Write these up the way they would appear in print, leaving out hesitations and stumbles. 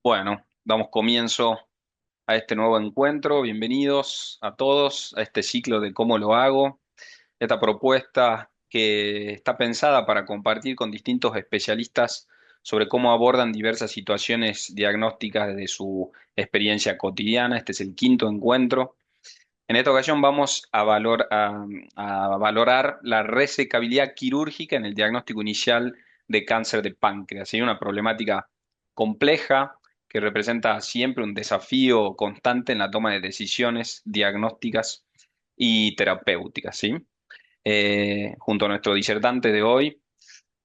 Bueno, damos comienzo a este nuevo encuentro. Bienvenidos a todos a este ciclo de cómo lo hago. Esta propuesta que está pensada para compartir con distintos especialistas sobre cómo abordan diversas situaciones diagnósticas desde su experiencia cotidiana. Este es el quinto encuentro. En esta ocasión vamos a valorar la resecabilidad quirúrgica en el diagnóstico inicial de cáncer de páncreas. ¿Sí? Una problemática compleja que representa siempre un desafío constante en la toma de decisiones diagnósticas y terapéuticas. ¿Sí? Junto a nuestro disertante de hoy,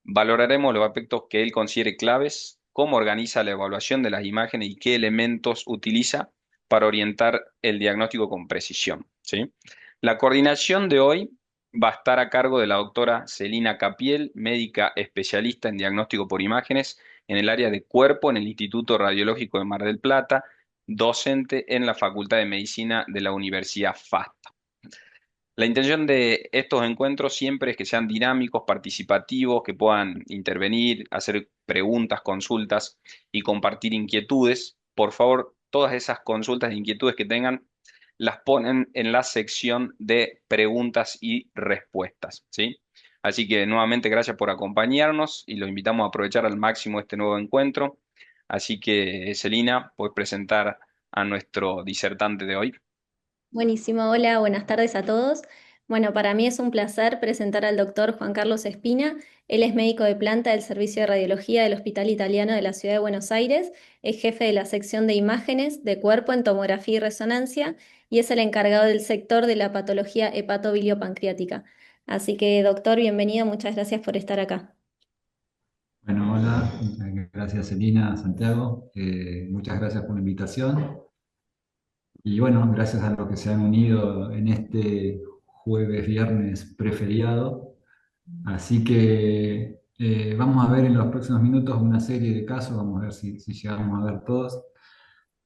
valoraremos los aspectos que él considere claves, cómo organiza la evaluación de las imágenes y qué elementos utiliza para orientar el diagnóstico con precisión, ¿sí? La coordinación de hoy va a estar a cargo de la doctora Celina Capiel, médica especialista en diagnóstico por imágenes en el área de cuerpo en el Instituto Radiológico de Mar del Plata, docente en la Facultad de Medicina de la Universidad FASTA. La intención de estos encuentros siempre es que sean dinámicos, participativos, que puedan intervenir, hacer preguntas, consultas y compartir inquietudes. Por favor, todas esas consultas e inquietudes que tengan las ponen en la sección de preguntas y respuestas, ¿sí? Así que nuevamente gracias por acompañarnos y los invitamos a aprovechar al máximo este nuevo encuentro. Así que, Celina, puedes presentar a nuestro disertante de hoy. Buenísimo, hola, buenas tardes a todos. Bueno, para mí es un placer presentar al doctor Juan Carlos Espina. Él es médico de planta del Servicio de Radiología del Hospital Italiano de la Ciudad de Buenos Aires, es jefe de la sección de imágenes de cuerpo en tomografía y resonancia y es el encargado del sector de la patología hepatobiliopancreática. Así que, doctor, bienvenido, muchas gracias por estar acá. Bueno, hola, gracias Celina, Santiago, muchas gracias por la invitación y bueno, gracias a los que se han unido en este jueves, viernes preferiado. Así que vamos a ver en los próximos minutos una serie de casos, vamos a ver si llegamos a ver todos.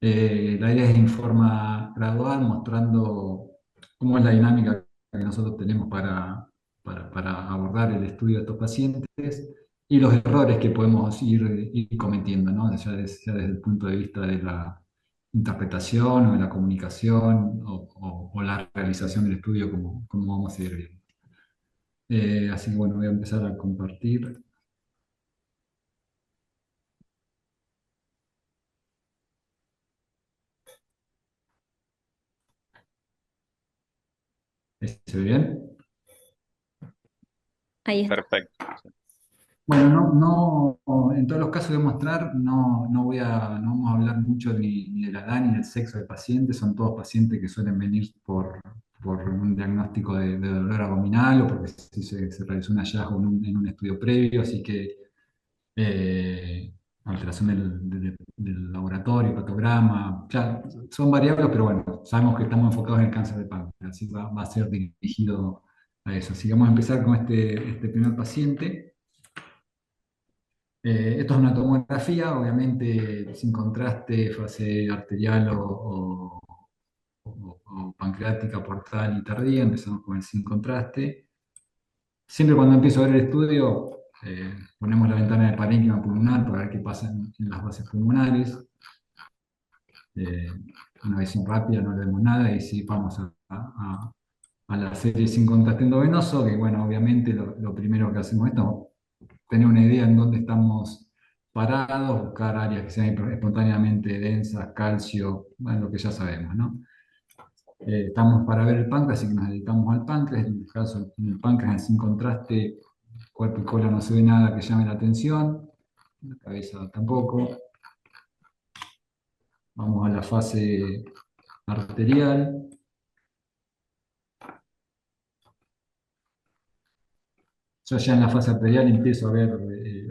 La idea es en forma gradual, mostrando cómo es la dinámica que nosotros tenemos para abordar el estudio de estos pacientes y los errores que podemos ir cometiendo, ¿no? Ya desde el punto de vista de la interpretación o de la comunicación o la realización del estudio, como vamos a ir viendo. Así que bueno, voy a empezar a compartir. ¿Se ve bien? Ahí está. Perfecto. Bueno, en todos los casos de mostrar, no vamos a hablar mucho ni de la edad ni del sexo del paciente, son todos pacientes que suelen venir por un diagnóstico de dolor abdominal o porque se realizó un hallazgo en un estudio previo, así que eh, alteración del laboratorio, patograma, ya, son variables, pero bueno, sabemos que estamos enfocados en el cáncer de páncreas, así va a ser dirigido a eso. Así que vamos a empezar con este primer paciente. Esto es una tomografía, obviamente sin contraste, fase arterial o pancreática, portal y tardía. Empezamos con el sin contraste. Siempre cuando empiezo a ver el estudio, ponemos la ventana de parénquima pulmonar para ver qué pasa en las bases pulmonares. Eh, una visión rápida, no vemos nada y sí vamos a la serie sin contraste endovenoso, que bueno, obviamente lo primero que hacemos es tener una idea en dónde estamos parados, buscar áreas que sean espontáneamente densas, calcio, bueno, lo que ya sabemos, ¿no? Estamos para ver el páncreas, así que nos dedicamos al páncreas. En el caso, en el páncreas sin contraste, cuerpo y cola no se ve nada que llame la atención, la cabeza tampoco. Vamos a la fase arterial. Yo ya en la fase arterial empiezo a ver,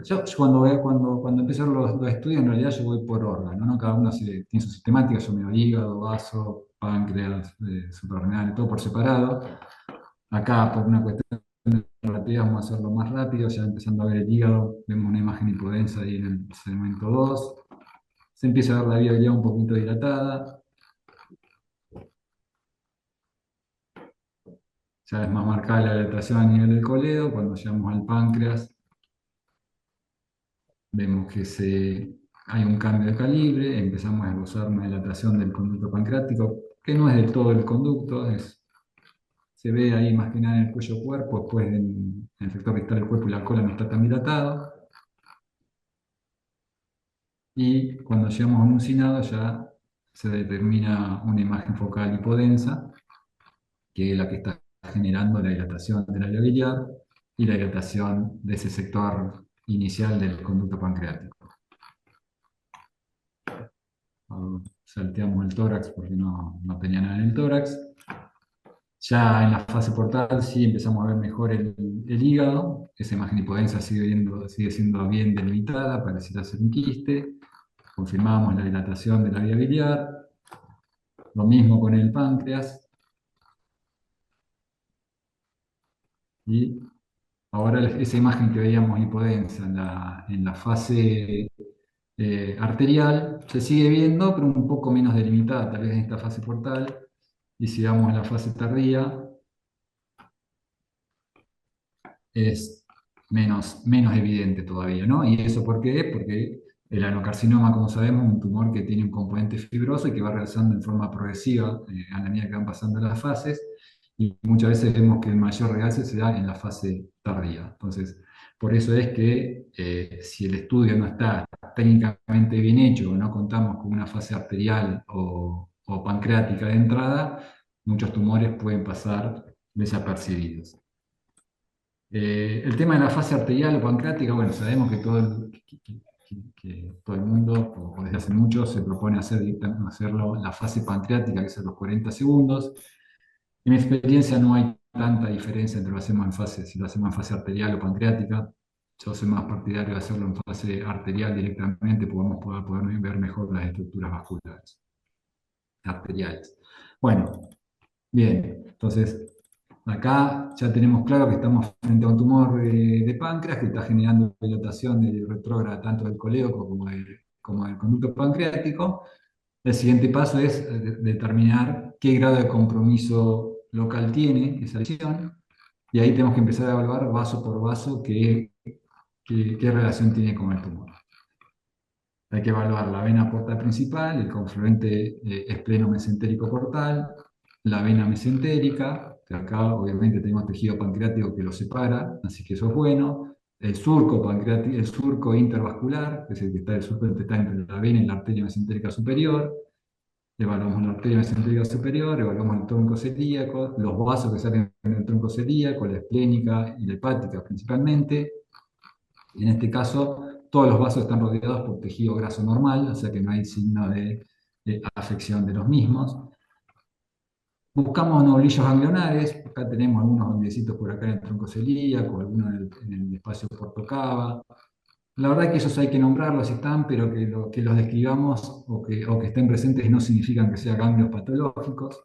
yo cuando empiezo a ver los estudios, en realidad yo voy por órgano, ¿no? Cada uno tiene su sistemática, yo me doy hígado, vaso, páncreas, suprarrenal, todo por separado. Acá, por una cuestión de rapidez, vamos a hacerlo más rápido, ya empezando a ver el hígado, vemos una imagen hipodensa ahí en el segmento 2. Se empieza a ver la vía biliar un poquito dilatada, ya es más marcada la dilatación a nivel del coledo. Cuando llegamos al páncreas, vemos que hay un cambio de calibre, empezamos a esbozar una dilatación del conducto pancreático, que no es del todo el conducto, se ve ahí más que nada en el cuello-cuerpo, después en el sector distal del cuerpo y la cola no está tan dilatado. Y cuando llegamos a un uncinado ya se determina una imagen focal hipodensa, que es la que está generando la dilatación de la vía biliar y la dilatación de ese sector inicial del conducto pancreático. Salteamos el tórax porque no tenía nada en el tórax. Ya en la fase portal sí empezamos a ver mejor el hígado. Esa imagen hipodensa sigue siendo bien delimitada, pareciera ser un quiste. Confirmamos la dilatación de la vía biliar. Lo mismo con el páncreas. Y ahora esa imagen que veíamos hipodensa en la fase arterial se sigue viendo, pero un poco menos delimitada, tal vez en esta fase portal. Y si vamos en la fase tardía, es menos evidente todavía, ¿no? ¿Y eso por qué? Porque el adenocarcinoma, como sabemos, es un tumor que tiene un componente fibroso y que va realizando en forma progresiva a la medida que van pasando las fases, y muchas veces vemos que el mayor realce se da en la fase tardía. Entonces, por eso es que si el estudio no está técnicamente bien hecho, o no contamos con una fase arterial o pancreática de entrada, muchos tumores pueden pasar desapercibidos. El tema de la fase arterial o pancreática, bueno, sabemos que que todo el mundo, o desde hace mucho, se propone hacerlo la fase pancreática, que es a los 40 segundos. En mi experiencia no hay tanta diferencia entre si lo hacemos en fase arterial o pancreática. Yo soy más partidario de hacerlo en fase arterial directamente, porque vamos a poder ver mejor las estructuras vasculares arteriales. Bueno, bien, entonces acá ya tenemos claro que estamos frente a un tumor de páncreas que está generando dilatación retrógrada tanto del colédoco como del conducto pancreático. El siguiente paso es determinar qué grado de compromiso local tiene esa lesión, y ahí tenemos que empezar a evaluar vaso por vaso qué relación tiene con el tumor. Hay que evaluar la vena portal principal, el confluente espleno-mesentérico portal, la vena mesentérica, que acá obviamente tenemos tejido pancreático que lo separa, así que eso es bueno. El surco pancreático, el surco intervascular, que es el que está, el surco que está entre la vena y la arteria mesentérica superior. Evaluamos la arteria mesentérica superior, evaluamos el tronco celíaco, los vasos que salen del tronco celíaco, la esplénica y la hepática principalmente. En este caso, todos los vasos están rodeados por tejido graso normal, o sea que no hay signo de afección de los mismos. Buscamos novillos ganglionares, acá tenemos algunos gangliositos por acá en el tronco celíaco, algunos en el espacio portocava. La verdad que esos hay que nombrarlos si están, pero que los describamos o que estén presentes no significan que sean ganglios patológicos.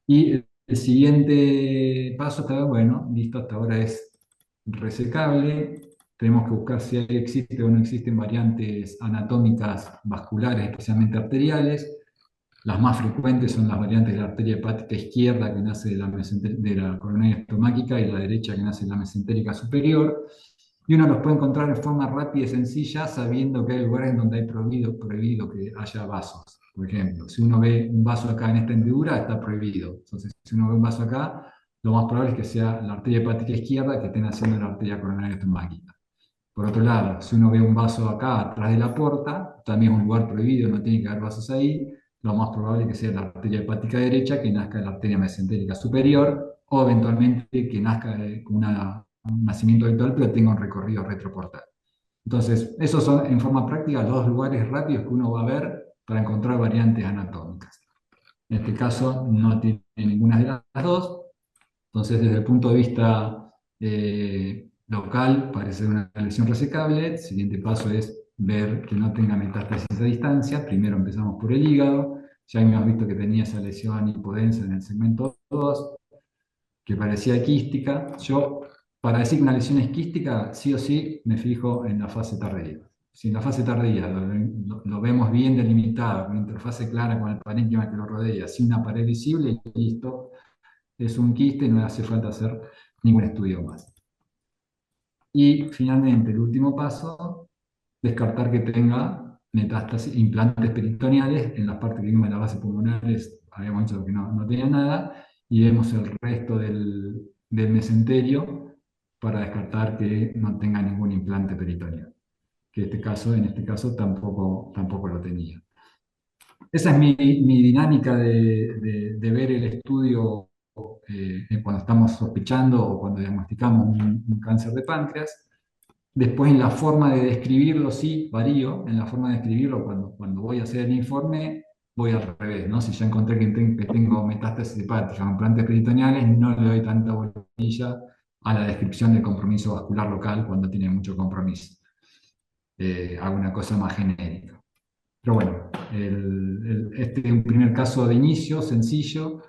Y el siguiente paso, bueno, listo, hasta ahora es resecable. Tenemos que buscar si existe o no existen variantes anatómicas vasculares, especialmente arteriales. Las más frecuentes son las variantes de la arteria hepática izquierda, que nace de la coronaria estomáquica, y la derecha, que nace de la mesentérica superior. Y uno los puede encontrar en forma rápida y sencilla, sabiendo que hay lugares en donde hay prohibido que haya vasos. Por ejemplo, si uno ve un vaso acá en esta hendidura, está prohibido. Entonces, si uno ve un vaso acá, lo más probable es que sea la arteria hepática izquierda que esté naciendo la arteria coronaria estomáquica. Por otro lado, si uno ve un vaso acá atrás de la porta, también es un lugar prohibido, no tiene que haber vasos ahí, lo más probable es que sea la arteria hepática derecha que nazca de la arteria mesentérica superior, o eventualmente que nazca con un nacimiento habitual, pero tenga un recorrido retroportal. Entonces, esos son en forma práctica los dos lugares rápidos que uno va a ver para encontrar variantes anatómicas. En este caso, no tiene ninguna de las dos. Entonces, desde el punto de vista local, parece una lesión resecable. El siguiente paso es ver que no tenga metástasis a distancia. Primero empezamos por el hígado. Ya hemos visto que tenía esa lesión hipodensa en el segmento 2, que parecía quística. Yo, para decir que una lesión es quística, sí o sí me fijo en la fase tardía. Si en la fase tardía lo vemos bien delimitado, con interfase clara con el parénquima que lo rodea, sin una pared visible, listo, es un quiste, no hace falta hacer ningún estudio más. Y finalmente, el último paso descartar que tenga metástasis, implantes peritoneales. En la parte que vimos de la base pulmonar habíamos dicho que no tenía nada, y vemos el resto del mesenterio para descartar que no tenga ningún implante peritoneal, que en este caso tampoco lo tenía. Esa es mi dinámica de ver el estudio cuando estamos sospechando o cuando diagnosticamos un cáncer de páncreas. Después, en la forma de describirlo, sí, varío. En la forma de describirlo, cuando voy a hacer el informe, voy al revés, ¿no? Si ya encontré que tengo metástasis hepática o implantes peritoneales, no le doy tanta bolilla a la descripción del compromiso vascular local cuando tiene mucho compromiso. Hago una cosa más genérica. Pero bueno, este es un primer caso de inicio, sencillo.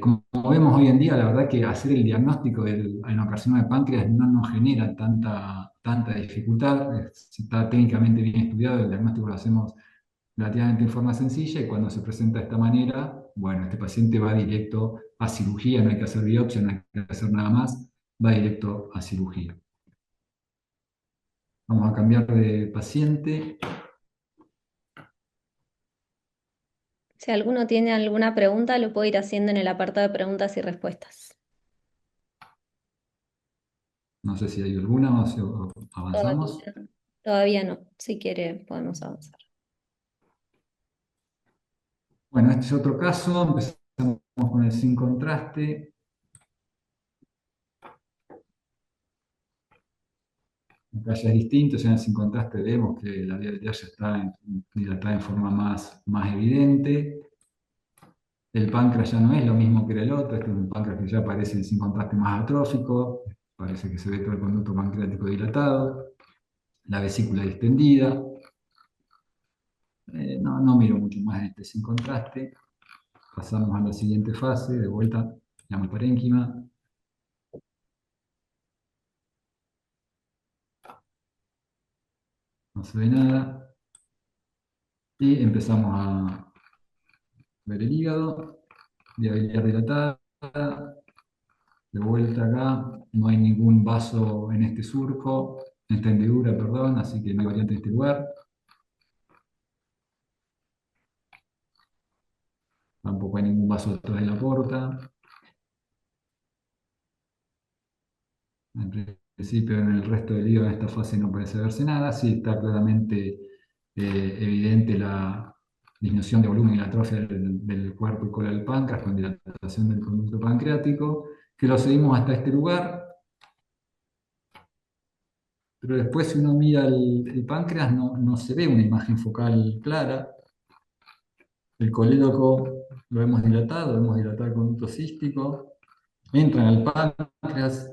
Como vemos hoy en día, la verdad que hacer el diagnóstico del adenocarcinoma de páncreas no nos genera tanta dificultad. Si está técnicamente bien estudiado, el diagnóstico lo hacemos relativamente en forma sencilla, y cuando se presenta de esta manera, bueno, este paciente va directo a cirugía, no hay que hacer biopsia, no hay que hacer nada más, va directo a cirugía. Vamos a cambiar de paciente. Si alguno tiene alguna pregunta, lo puedo ir haciendo en el apartado de preguntas y respuestas. No sé si hay alguna o avanzamos. Todavía, todavía no. Si quiere, podemos avanzar. Bueno, este es otro caso. Empezamos con el sin contraste. Acá ya es distinto, ya en el sin contraste vemos que la vía biliar ya está dilatada en forma más evidente. El páncreas ya no es lo mismo que era el otro. Este es un páncreas que ya parece sin contraste más atrófico. Parece que se ve todo el conducto pancreático dilatado. La vesícula distendida. No miro mucho más en este sin contraste. Pasamos a la siguiente fase, de vuelta, la parénquima. No se ve nada. Y empezamos a ver el hígado, vía biliar dilatada. De vuelta acá, no hay ningún vaso en este surco, en esta hendidura, perdón, así que no hay variante en este lugar. Tampoco hay ningún vaso detrás de la porta. En principio, en el resto del hígado, en esta fase no parece verse nada. Sí está claramente evidente la disminución de volumen y la atrofia del cuerpo y cola del páncreas con dilatación del conducto pancreático, que lo seguimos hasta este lugar. Pero después, si uno mira el páncreas, no se ve una imagen focal clara. El colédoco lo hemos dilatado el conducto cístico. Entran al páncreas,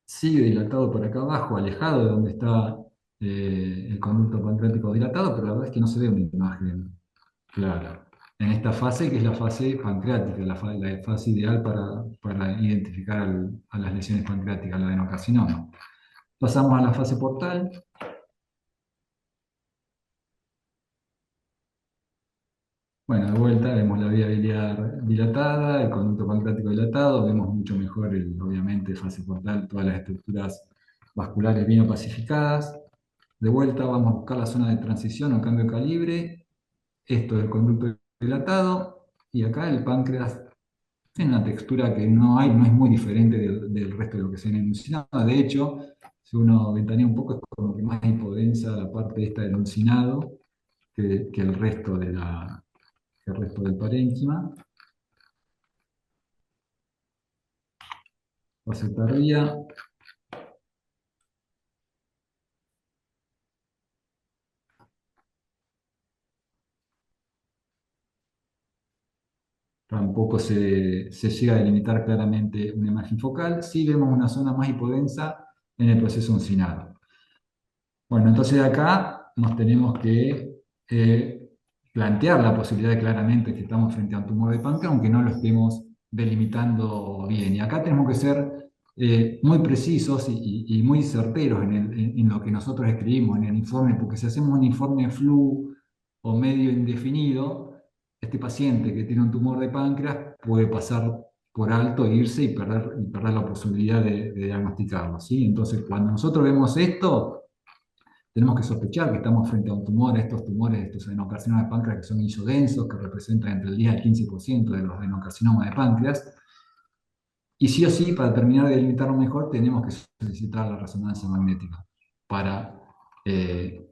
sigue dilatado por acá abajo, alejado de donde está el conducto pancreático dilatado, pero la verdad es que no se ve una imagen clara. En esta fase, que es la fase pancreática, la fase ideal para identificar a las lesiones pancreáticas, la adenocarcinoma. Pasamos a la fase portal. Bueno, de vuelta vemos la vía biliar dilatada, el conducto pancreático dilatado, vemos mucho mejor, obviamente, fase portal, todas las estructuras vasculares bien opacificadas. De vuelta vamos a buscar la zona de transición o cambio de calibre. Esto es el conducto dilatado, y acá el páncreas tiene una textura que no es muy diferente del resto de lo que se enunciado. De hecho, si uno ventanea un poco, es como que más hipodensa la parte esta del uncinado que el resto el resto del parénquima. Fase tardía. Tampoco se llega a delimitar claramente una imagen focal. Sí vemos una zona más hipodensa en el proceso uncinado. Bueno, entonces acá nos tenemos que plantear la posibilidad claramente que estamos frente a un tumor de páncreas, aunque no lo estemos delimitando bien. Y acá tenemos que ser muy precisos y muy certeros en lo que nosotros escribimos en el informe, porque si hacemos un informe flu o medio indefinido, este paciente que tiene un tumor de páncreas puede pasar por alto, irse y perder la posibilidad de diagnosticarlo, ¿sí? Entonces, cuando nosotros vemos esto, tenemos que sospechar que estamos frente a un tumor, estos tumores, estos adenocarcinomas de páncreas que son isodensos, que representan entre el 10 al 15% de los adenocarcinomas de páncreas. Y sí o sí, para terminar de delimitarlo mejor, tenemos que solicitar la resonancia magnética para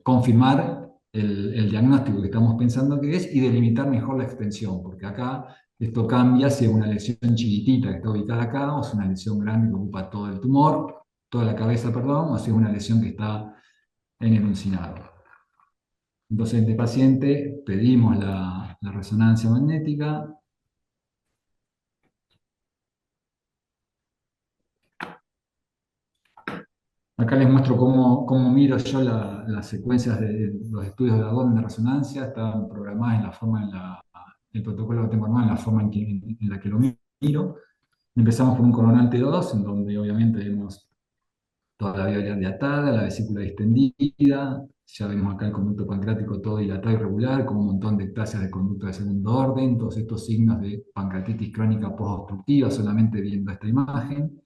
confirmar el diagnóstico que estamos pensando que es y delimitar mejor la extensión, porque acá esto cambia si es una lesión chiquitita que está ubicada acá o es una lesión grande que ocupa todo el tumor, toda la cabeza, perdón, o si es una lesión que está en el uncinado. Entonces, en este paciente pedimos la resonancia magnética. Acá les muestro cómo miro yo las secuencias de los estudios de abdomen de resonancia. Están programadas en la forma, el protocolo que tengo armado, en la forma en la que lo miro. Empezamos con un coronante 2, en donde obviamente vemos toda la vía dilatada, la vesícula distendida. Ya vemos acá el conducto pancreático todo dilatado y regular, con un montón de ectasias de conducto de segundo orden, todos estos signos de pancreatitis crónica post-obstructiva, solamente viendo esta imagen.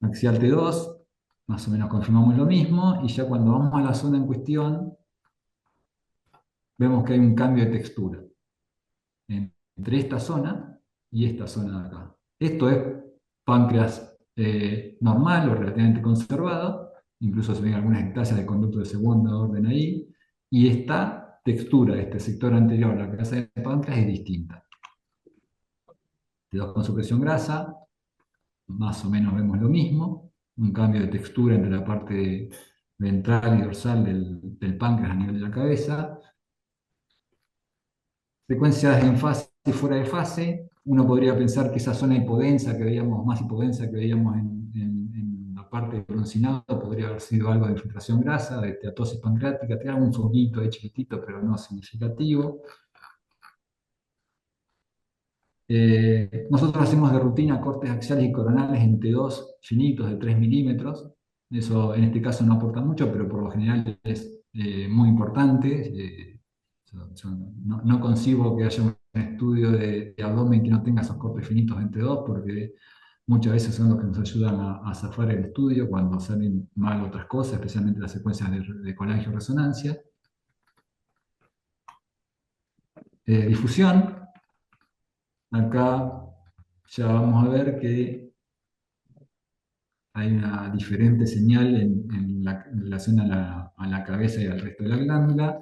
Axial T2, más o menos confirmamos lo mismo, y ya cuando vamos a la zona en cuestión, vemos que hay un cambio de textura entre esta zona y esta zona de acá. Esto es páncreas normal o relativamente conservado, incluso se ven algunas ectasias de conducto de segundo orden ahí, y esta textura de este sector anterior a la cabeza de páncreas es distinta. T2 con supresión grasa, más o menos vemos lo mismo, un cambio de textura entre la parte ventral y dorsal del páncreas a nivel de la cabeza. Frecuencias en fase y fuera de fase. Uno podría pensar que esa zona hipodensa que veíamos, más hipodensa que veíamos en la parte del uncinado, podría haber sido algo de infiltración grasa, de esteatosis pancreática, tiene algún foguito ahí chiquitito, pero no significativo. Nosotros hacemos de rutina cortes axiales y coronales en T2 finitos de 3 milímetros. Eso en este caso no aporta mucho, pero por lo general es muy importante. Yo no concibo que haya un estudio de abdomen que no tenga esos cortes finitos en T2, porque muchas veces son los que nos ayudan a zafar el estudio cuando salen mal otras cosas, especialmente las secuencias de colangio-resonancia. Difusión. Acá ya vamos a ver que hay una diferente señal en relación a la cabeza y al resto de la glándula,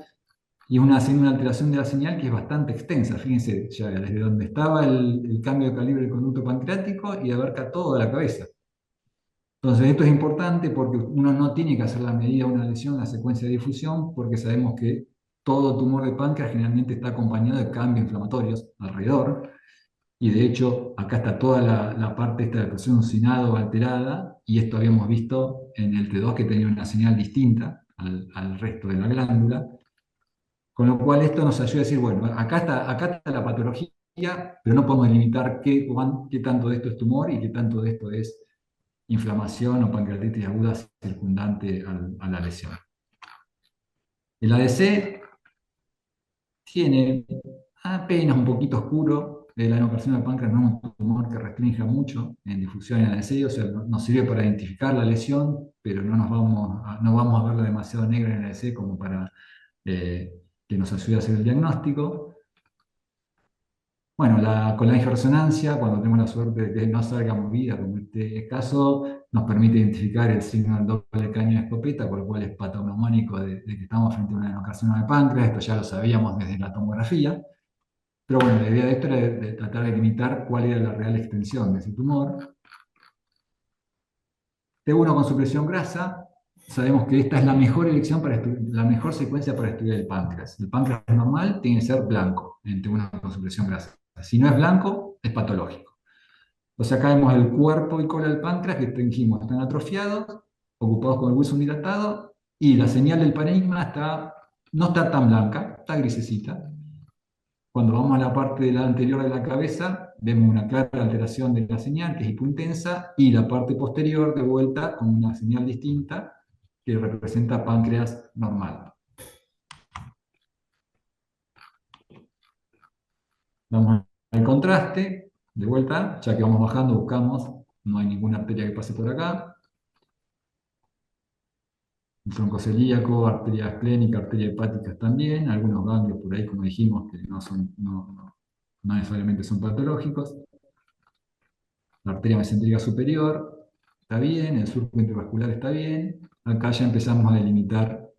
y una alteración de la señal que es bastante extensa. Fíjense, ya desde donde estaba el cambio de calibre del conducto pancreático y abarca toda la cabeza. Entonces, esto es importante porque uno no tiene que hacer la medida de una lesión en la secuencia de difusión, porque sabemos que todo tumor de páncreas generalmente está acompañado de cambios inflamatorios alrededor. Y de hecho, acá está toda la parte esta de presión uncinado alterada, y esto habíamos visto en el T2 que tenía una señal distinta al resto de la glándula. Con lo cual esto nos ayuda a decir, bueno, acá está la patología, pero no podemos delimitar qué tanto de esto es tumor y qué tanto de esto es inflamación o pancreatitis aguda circundante a la lesión. El ADC tiene apenas un poquito oscuro. El adenocarcinoma de páncreas no es un tumor que restrinja mucho en difusión en ADC, o sea, nos sirve para identificar la lesión, pero no vamos a verla demasiado negra en ADC como para que nos ayude a hacer el diagnóstico. Bueno, la colangio-resonancia, cuando tenemos la suerte de que no salga movida, como en este caso, nos permite identificar el signo del doble caño de escopeta, por lo cual es patognomónico de que estamos frente a una adenocarcinoma de páncreas. Esto ya lo sabíamos desde la tomografía. Pero bueno, la idea de esto era de tratar de limitar cuál era la real extensión de ese tumor. T1 con supresión grasa, sabemos que esta es la mejor elección la mejor secuencia para estudiar el páncreas. El páncreas normal tiene que ser blanco en T1 con supresión grasa. Si no es blanco, es patológico. O sea, acá vemos el cuerpo y cola del páncreas que dijimos, están atrofiados, ocupados con el Wilson dilatado, y la señal del paradigma no está tan blanca, está grisecita. Cuando vamos a la parte de la anterior de la cabeza, vemos una clara alteración de la señal, que es hipointensa, y la parte posterior, de vuelta, con una señal distinta, que representa páncreas normal. Vamos al contraste, de vuelta, ya que vamos bajando, buscamos, no hay ninguna arteria que pase por acá. el tronco celíaco, arteria esplénica, arteria hepática también, algunos ganglios por ahí, como dijimos, que no necesariamente son patológicos. La arteria mesentérica superior está bien, el surco intravascular está bien. Acá ya empezamos a delimitar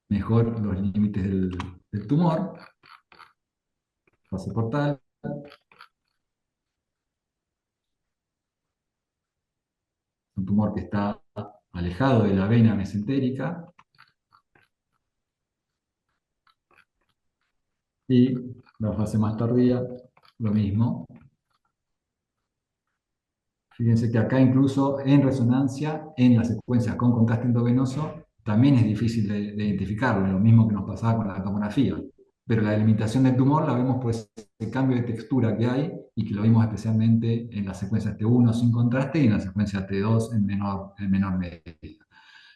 mejor los límites del tumor, fase portal. Un tumor que está alejado de la vena mesentérica. Y la fase más tardía, lo mismo. Fíjense que acá incluso en resonancia, en la secuencia con contraste endovenoso, también es difícil de identificarlo, lo mismo que nos pasaba con la tomografía. Pero la delimitación del tumor la vemos por ese cambio de textura que hay y que lo vimos especialmente en la secuencia T1 sin contraste y en la secuencia T2 en menor medida.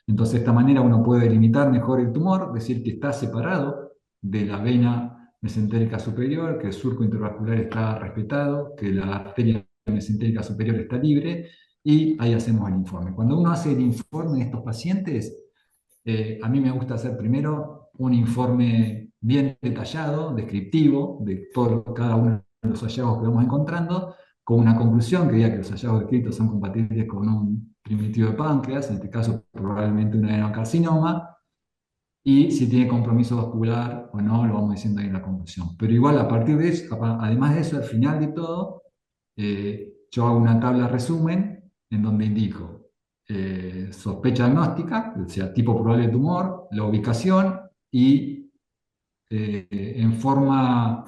Entonces, de esta manera uno puede delimitar mejor el tumor, decir que está separado de la vena mesentérica superior, que el surco intravascular está respetado, que la arteria mesentérica superior está libre, y ahí hacemos el informe. Cuando uno hace el informe de estos pacientes, a mí me gusta hacer primero un informe bien detallado, descriptivo, de cada uno de los hallazgos que vamos encontrando, con una conclusión que diga que los hallazgos descritos son compatibles con un primitivo de páncreas, en este caso probablemente un adenocarcinoma, y si tiene compromiso vascular o no, lo vamos diciendo ahí en la conclusión. Pero igual, a partir de eso, además de eso, al final de todo, yo hago una tabla resumen en donde indico sospecha diagnóstica, o sea, tipo probable de tumor, la ubicación y en forma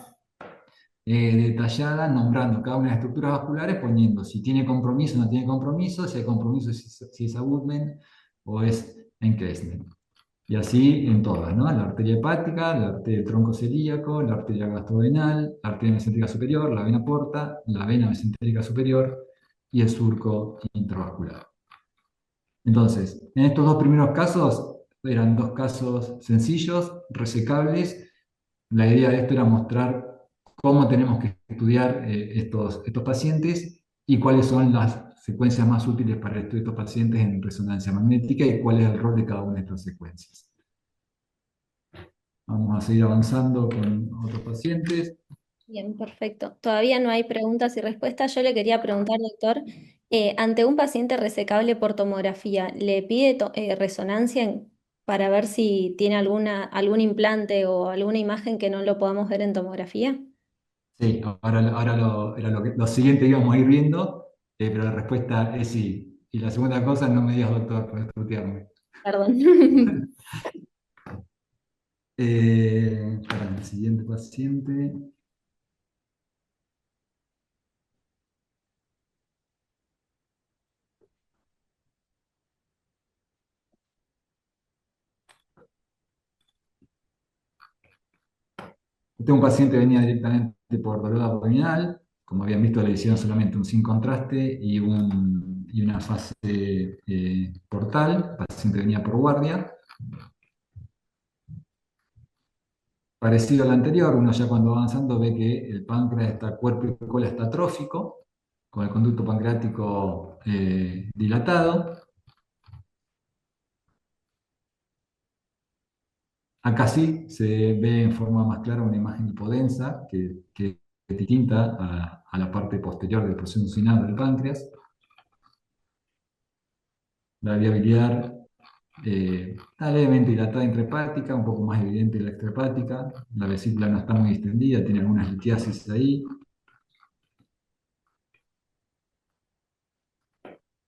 detallada, nombrando cada una de las estructuras vasculares, poniendo si tiene compromiso o no tiene compromiso, si hay compromiso, si es abutment o es encasement. Y así en todas, ¿no? La arteria hepática, la arteria del tronco celíaco, la arteria gastrodenal, la arteria mesentérica superior, la vena porta, la vena mesentérica superior y el surco intravascular. Entonces, en estos dos primeros casos, eran dos casos sencillos, resecables. La idea de esto era mostrar cómo tenemos que estudiar estos pacientes y cuáles son las secuencias más útiles para el estudio de estos pacientes en resonancia magnética y cuál es el rol de cada una de estas secuencias. Vamos a seguir avanzando con otros pacientes. Bien, perfecto. Todavía no hay preguntas y respuestas. Yo le quería preguntar, doctor, ante un paciente resecable por tomografía, ¿le pide resonancia para ver si tiene algún implante o alguna imagen que no lo podamos ver en tomografía? Sí, ahora era lo siguiente que íbamos a ir viendo, pero la respuesta es sí. Y la segunda cosa, no me digas doctor, por estudiarme. Perdón. Para el siguiente paciente. Este un paciente venía directamente por dolor abdominal. Como habían visto, le hicieron solamente un sin contraste y una fase portal. El paciente venía por guardia. Parecido al anterior, uno ya cuando va avanzando ve que el páncreas está, cuerpo y cola está atrófico, con el conducto pancreático dilatado. Acá sí se ve en forma más clara una imagen hipodensa que es distinta a la parte posterior del proceso sinal del páncreas. La vía biliar está levemente dilatada intrahepática, un poco más evidente la extrahepática. La vesícula no está muy extendida, tiene algunas litiasis ahí.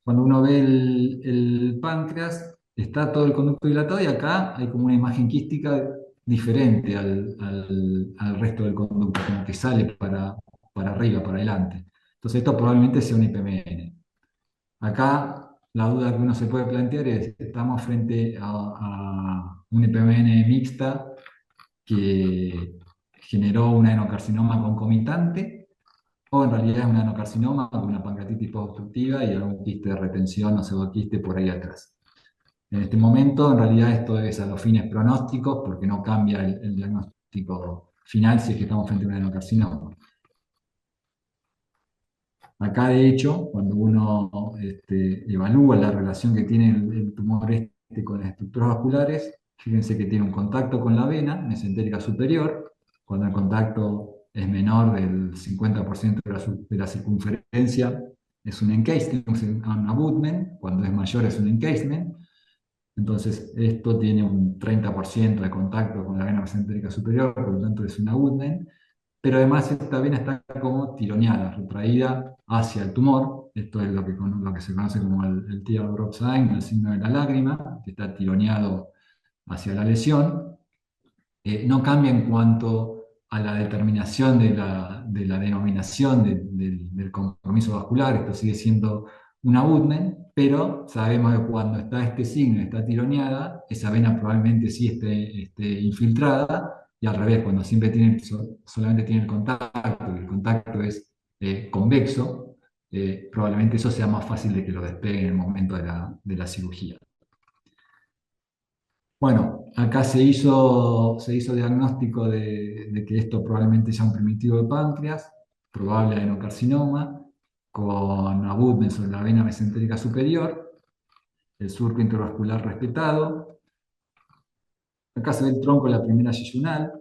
Cuando uno ve el páncreas, está todo el conducto dilatado y acá hay como una imagen quística diferente al resto del conducto, como que sale para arriba, para adelante. Entonces esto probablemente sea un IPMN. Acá la duda que uno se puede plantear es, ¿estamos frente a un IPMN mixta que generó un adenocarcinoma concomitante? O en realidad es un adenocarcinoma con una pancreatitis obstructiva y algún quiste de retención o pseudoquiste por ahí atrás. En este momento, en realidad, esto es a los fines pronósticos porque no cambia el diagnóstico final si es que estamos frente a un adenocarcinoma. Acá, de hecho, cuando uno evalúa la relación que tiene el tumor con las estructuras vasculares, fíjense que tiene un contacto con la vena mesentérica superior, cuando el contacto es menor del 50% de la circunferencia, es un encasement, un abutment; cuando es mayor es un encasement. Entonces, esto tiene un 30% de contacto con la vena mesentérica superior, por lo tanto es un abutment. Pero además esta vena está como tironeada, retraída hacia el tumor. Esto es lo que se conoce como el teardrop sign, el signo de la lágrima, que está tironeado hacia la lesión. No cambia en cuanto a la determinación de la denominación del compromiso vascular; esto sigue siendo un abutment, pero sabemos que cuando está este signo, está tironeada, esa vena probablemente sí esté infiltrada, y al revés, cuando siempre solamente tiene el contacto, y el contacto es convexo, probablemente eso sea más fácil de que lo despegue en el momento de la cirugía. Bueno, acá se hizo diagnóstico de que esto probablemente sea un primitivo de páncreas, probable adenocarcinoma, con abutment sobre la vena mesentérica superior, el surco intravascular respetado. Acá se ve el tronco de la primera yeyunal,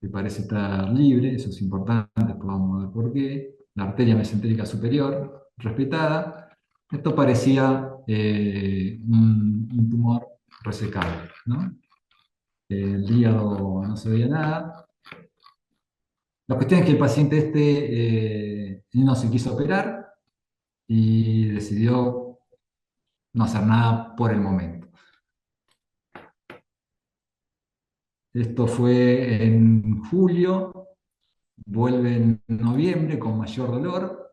que parece estar libre; eso es importante, después vamos a ver por qué. La arteria mesentérica superior respetada. Esto parecía un tumor resecable, ¿no? El hígado no se veía nada. La cuestión es que el paciente no se quiso operar y decidió no hacer nada por el momento. Esto fue en julio, vuelve en noviembre con mayor dolor,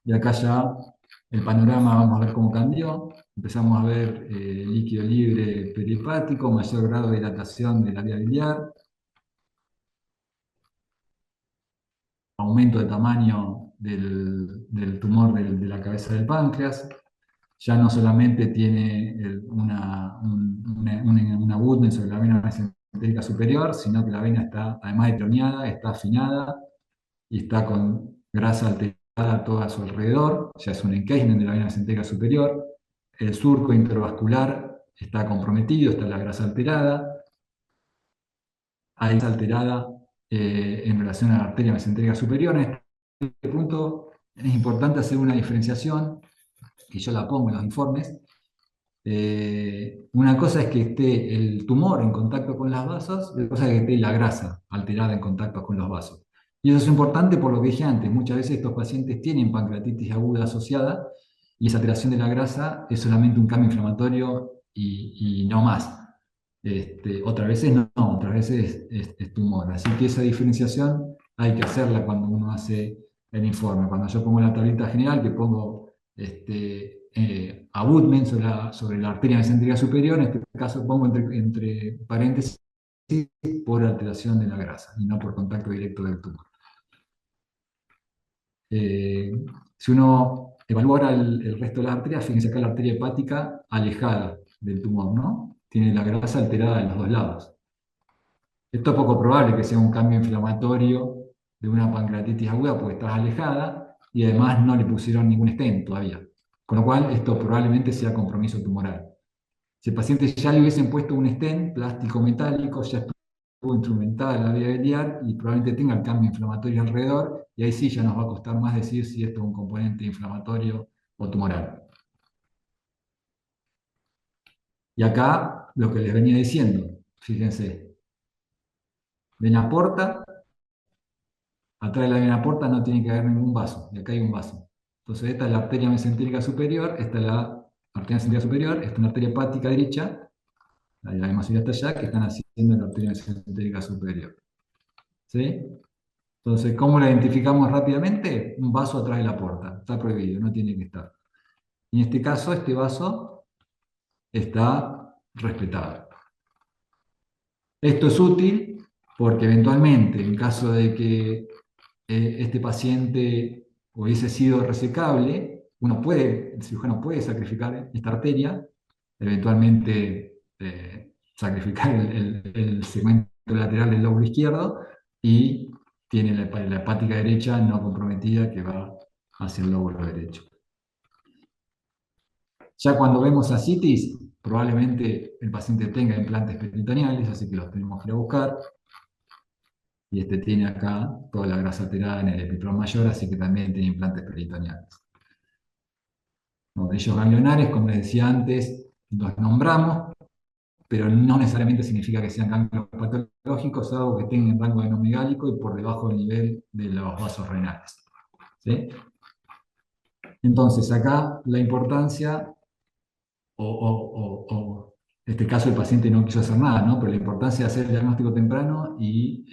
y acá ya el panorama, vamos a ver cómo cambió. Empezamos a ver líquido libre perihepático, mayor grado de dilatación de la vía biliar, aumento de tamaño del tumor de la cabeza del páncreas. Ya no solamente tiene una abutment sobre la vena mesentérica superior, sino que la vena está, además de tironeada, está afinada y está con grasa alterada todo a su alrededor. Ya es un encasement de la vena mesentérica superior. El surco intervascular está comprometido, está la grasa alterada. Hay grasa alterada en relación a la arteria mesentérica superior. En este punto es importante hacer una diferenciación, que yo la pongo en los informes. Una cosa es que esté el tumor en contacto con los vasos, y otra cosa es que esté la grasa alterada en contacto con los vasos. Y eso es importante por lo que dije antes: muchas veces estos pacientes tienen pancreatitis aguda asociada, y esa alteración de la grasa es solamente un cambio inflamatorio y no más. Otras veces no, otras veces es tumor. Así que esa diferenciación hay que hacerla cuando uno hace el informe. Cuando yo pongo la tablita general, que pongo abutment sobre la arteria mesentérica superior, en este caso pongo entre paréntesis por alteración de la grasa y no por contacto directo del tumor. Si uno evalúa el resto de las arterias, fíjense acá la arteria hepática alejada del tumor, ¿no? Tiene la grasa alterada en los dos lados. Esto es poco probable que sea un cambio inflamatorio de una pancreatitis aguda, porque estás alejada y además no le pusieron ningún stent todavía. Con lo cual, esto probablemente sea compromiso tumoral. Si el paciente ya le hubiesen puesto un stent plástico metálico, ya estuvo instrumentada la vía biliar y probablemente tenga el cambio inflamatorio alrededor, y ahí sí ya nos va a costar más decir si esto es un componente inflamatorio o tumoral. Y acá lo que les venía diciendo, fíjense, vena porta, atrás de la vena porta no tiene que haber ningún vaso, y acá hay un vaso. Entonces esta es la arteria mesentérica superior, esta es la arteria mesentérica superior, esta es una arteria hepática derecha, la de la hemofilia hasta allá, que están haciendo la arteria mesentérica superior. ¿Sí? Entonces, ¿cómo la identificamos rápidamente? Un vaso atrás de la puerta. Está prohibido, no tiene que estar. Y en este caso, este vaso está respetado. Esto es útil porque eventualmente, en caso de que este paciente hubiese sido resecable, el cirujano puede sacrificar esta arteria, eventualmente sacrificar el segmento lateral del lóbulo izquierdo, y tiene la hepática derecha no comprometida que va hacia el lóbulo derecho. Ya cuando vemos ascitis, probablemente el paciente tenga implantes peritoneales, así que los tenemos que ir a buscar. Y este tiene acá toda la grasa alterada en el epiplón mayor, así que también tiene implantes peritoneales. Nodillos ganglionares, como les decía antes, los nombramos, pero no necesariamente significa que sean ganglios patológicos, salvo que tengan rango adenomegálico y por debajo del nivel de los vasos renales. ¿Sí? Entonces, acá la importancia, en este caso el paciente no quiso hacer nada, ¿no? Pero la importancia de hacer el diagnóstico temprano y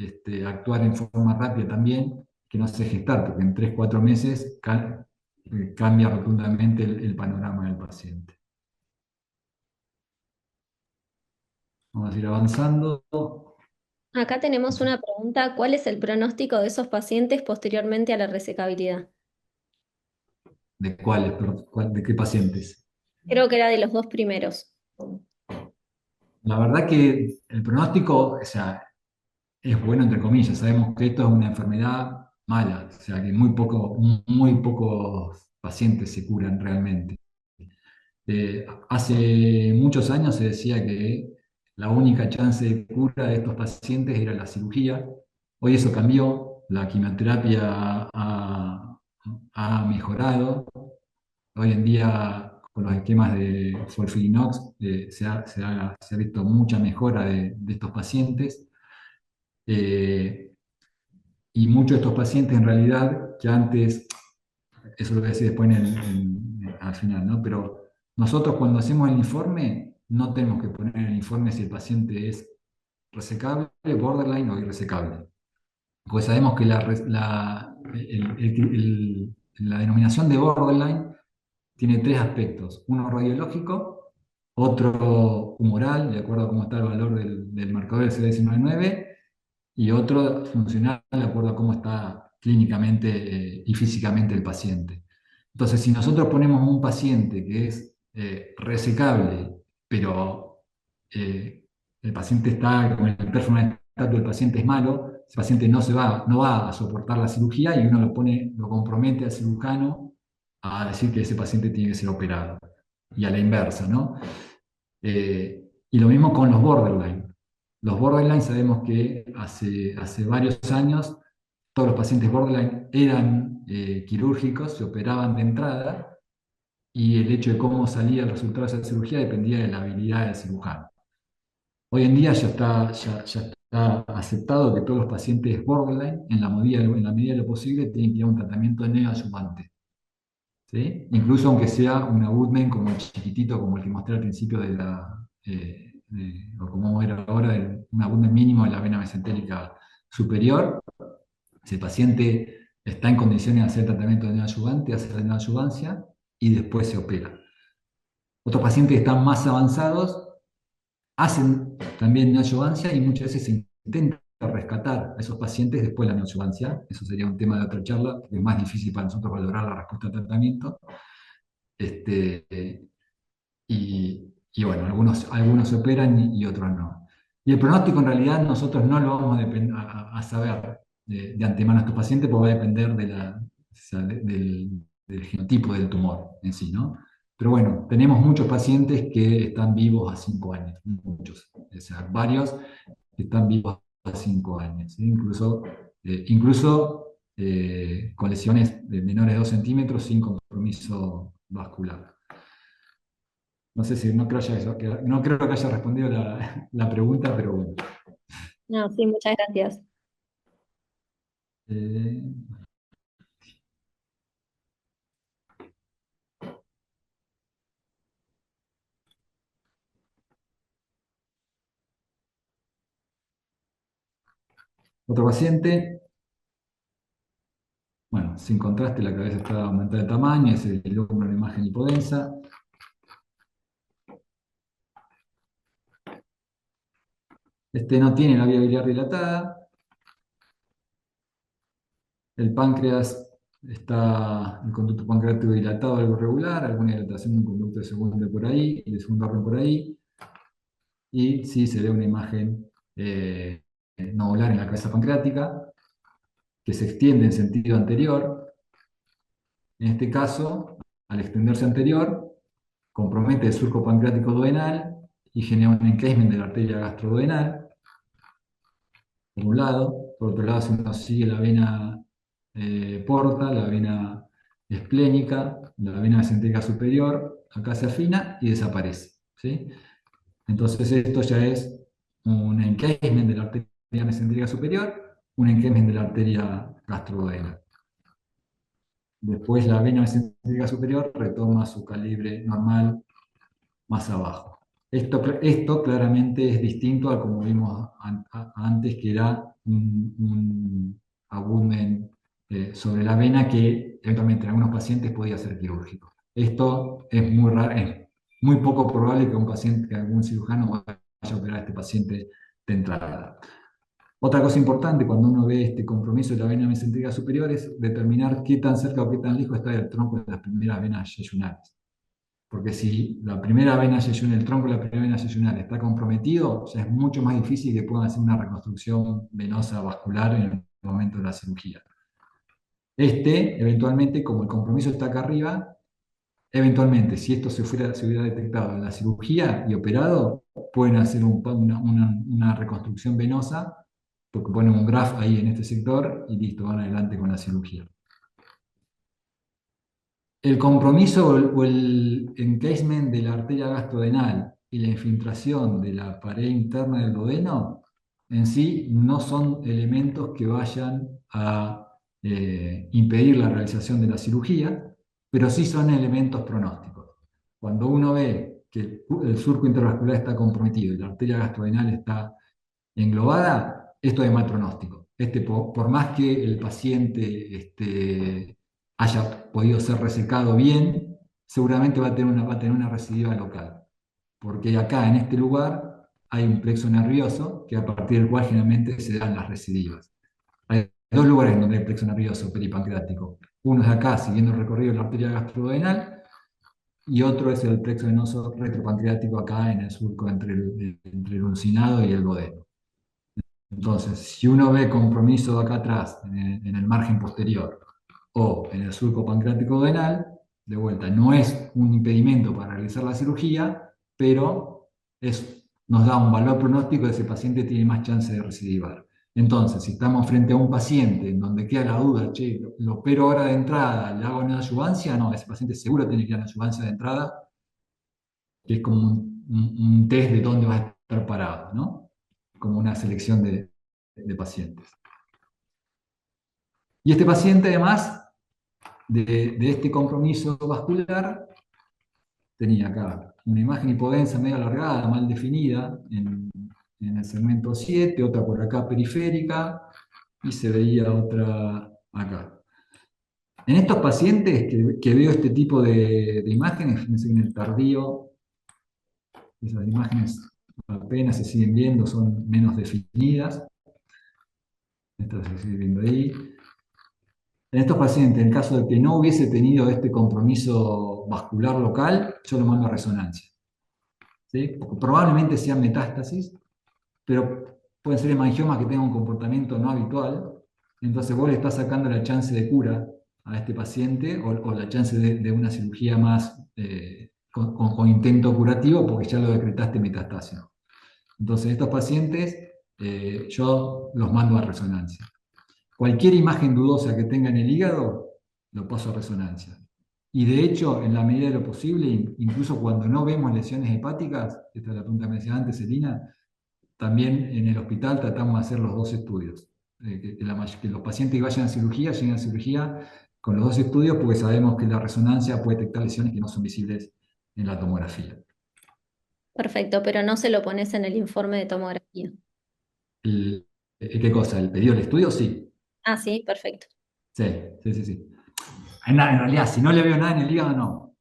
actuar en forma rápida también, que no se gestar, porque en 3 4 meses cambia rotundamente el panorama del paciente. Vamos a ir avanzando. Acá tenemos una pregunta, ¿cuál es el pronóstico de esos pacientes posteriormente a la resecabilidad? ¿De cuáles? ¿De qué pacientes? Creo que era de los dos primeros. La verdad que el pronóstico, o sea, es bueno entre comillas. Sabemos que esto es una enfermedad mala, o sea, que muy pocos pacientes se curan realmente. Hace muchos años se decía que la única chance de cura de estos pacientes era la cirugía. Hoy eso cambió, la quimioterapia ha mejorado. Hoy en día, con los esquemas de FOLFIRINOX, se ha visto mucha mejora de estos pacientes. Eh, y muchos de estos pacientes, en realidad, que antes, eso lo voy a decir después al final, ¿no? Pero nosotros cuando hacemos el informe, no tenemos que poner en el informe si el paciente es resecable, borderline o irresecable. Porque sabemos que la denominación de borderline tiene 3 aspectos: uno radiológico, otro humoral, de acuerdo a cómo está el valor del marcador del CD199, y otro funcional, de acuerdo a cómo está clínicamente y físicamente el paciente. Entonces, si nosotros ponemos un paciente que es resecable, pero el paciente está con el performance status del paciente es malo, ese paciente no va a soportar la cirugía y uno lo compromete al cirujano a decir que ese paciente tiene que ser operado. Y a la inversa, ¿no? Y lo mismo con los borderline. Los borderline sabemos que hace varios años todos los pacientes borderline eran quirúrgicos, se operaban de entrada y el hecho de cómo salía el resultado de esa cirugía dependía de la habilidad del cirujano. Hoy en día ya está aceptado que todos los pacientes borderline, en la medida de lo posible, tienen que ir a un tratamiento neoadyuvante. ¿Sí? Incluso aunque sea un abutment como el chiquitito, como el que mostré al principio o como era ahora, un abutment mínimo de la vena mesentérica superior. Si el paciente está en condiciones de hacer tratamiento de neoadyuvante, hace la neoadyuvancia y después se opera. Otros pacientes que están más avanzados hacen también neoadyuvancia y muchas veces se intenta rescatar a esos pacientes después de la neoadyuvancia. Eso sería un tema de otra charla, que es más difícil para nosotros valorar la respuesta al tratamiento. Este, y bueno, algunos se operan y otros no. Y el pronóstico en realidad nosotros no lo vamos a saber de antemano a estos pacientes, porque va a depender o sea, del genotipo del tumor en sí, ¿no? Pero bueno, tenemos muchos pacientes que están vivos a 5 años, muchos, o sea, varios que están vivos a 5 años, ¿sí? Incluso con lesiones de menores de 2 centímetros sin compromiso vascular. No sé si no creo que haya respondido la pregunta, pero bueno. No, sí, muchas gracias. Eh, Otro paciente, bueno, sin contraste, la cabeza está aumentada de tamaño, es el hombro en imagen hipodensa. Este no tiene la vía biliar dilatada. El páncreas el conducto pancreático dilatado, algo regular, alguna dilatación de un conducto de segundo por ahí, y de segundo orden por ahí. Y sí se ve una imagen nodular en la cabeza pancreática, que se extiende en sentido anterior. En este caso, al extenderse anterior, compromete el surco pancreático duodenal y genera un encasement de la arteria gastroduodenal, por un lado. Por otro lado, si uno sigue la vena porta, la vena esplénica, la vena mesentérica superior, acá se afina y desaparece, ¿sí? Entonces esto ya es un encasement de la arteria mesentérica superior, un encasement de la arteria gastroduodenal. Después la vena mesentérica superior retoma su calibre normal más abajo. Esto claramente es distinto a como vimos antes, que era un abutment sobre la vena que eventualmente en algunos pacientes podía ser quirúrgico. Esto es muy raro, es muy poco probable que un paciente, que algún cirujano vaya a operar a este paciente de entrada. Otra cosa importante cuando uno ve este compromiso de la vena mesentérica superior es determinar qué tan cerca o qué tan lejos está del tronco de las primeras venas yeyunales. Porque si la primera vena yeyunal, el tronco de la primera vena yeyunal está comprometido, ya es mucho más difícil que puedan hacer una reconstrucción venosa vascular en el momento de la cirugía. Eventualmente, como el compromiso está acá arriba, eventualmente, si esto se hubiera detectado en la cirugía y operado, pueden hacer una reconstrucción venosa, porque ponen un grafo ahí en este sector y listo, van adelante con la cirugía. El compromiso o el encasement de la arteria gastrodenal y la infiltración de la pared interna del duodeno en sí no son elementos que vayan a impedir la realización de la cirugía, pero sí son elementos pronósticos. Cuando uno ve que el surco intravascular está comprometido y la arteria gastrodenal está englobada, esto es mal pronóstico. Por más que el paciente haya podido ser resecado bien, seguramente va a tener una recidiva local. Porque acá, en este lugar, hay un plexo nervioso que a partir del cual generalmente se dan las recidivas. Hay dos lugares donde hay plexo nervioso peripancreático. Uno es acá, siguiendo el recorrido de la arteria gastroduodenal, y otro es el plexo venoso retropancreático acá en el surco entre el uncinado y el duodeno. Entonces, si uno ve compromiso acá atrás, en el margen posterior, o en el surco pancreático duodenal, de vuelta, no es un impedimento para realizar la cirugía, pero nos da un valor pronóstico de ese paciente tiene más chance de recidivar. Entonces, si estamos frente a un paciente en donde queda la duda, che, lo opero ahora de entrada, le hago una adyuvancia, no, ese paciente seguro tiene que ir a una adyuvancia de entrada, que es como un test de dónde va a estar parado, ¿no? Como una selección de pacientes. Y este paciente, además de este compromiso vascular, tenía acá una imagen hipodensa medio alargada, mal definida, en el segmento 7, otra por acá periférica, y se veía otra acá. En estos pacientes que veo este tipo de imágenes, fíjense en el tardío, esas imágenes apenas se siguen viendo, son menos definidas. Esto se sigue viendo ahí. En estos pacientes, en caso de que no hubiese tenido este compromiso vascular local, yo lo mando a resonancia. ¿Sí? Probablemente sean metástasis, pero pueden ser hemangiomas que tengan un comportamiento no habitual. Entonces vos le estás sacando la chance de cura a este paciente o la chance de una cirugía más con intento curativo porque ya lo decretaste metastasio. Entonces estos pacientes yo los mando a resonancia. Cualquier imagen dudosa que tenga en el hígado, lo paso a resonancia. Y de hecho, en la medida de lo posible, incluso cuando no vemos lesiones hepáticas, esta es la pregunta que me decía antes, Elina, también en el hospital tratamos de hacer los dos estudios. Que los pacientes que vayan a cirugía lleguen a cirugía con los dos estudios porque sabemos que la resonancia puede detectar lesiones que no son visibles en la tomografía. Perfecto, pero no se lo pones en el informe de tomografía. ¿Qué cosa? ¿El pedido del estudio? Sí. Ah, sí, perfecto. Sí, sí, sí, sí. En realidad, si no le veo nada en el hígado, no.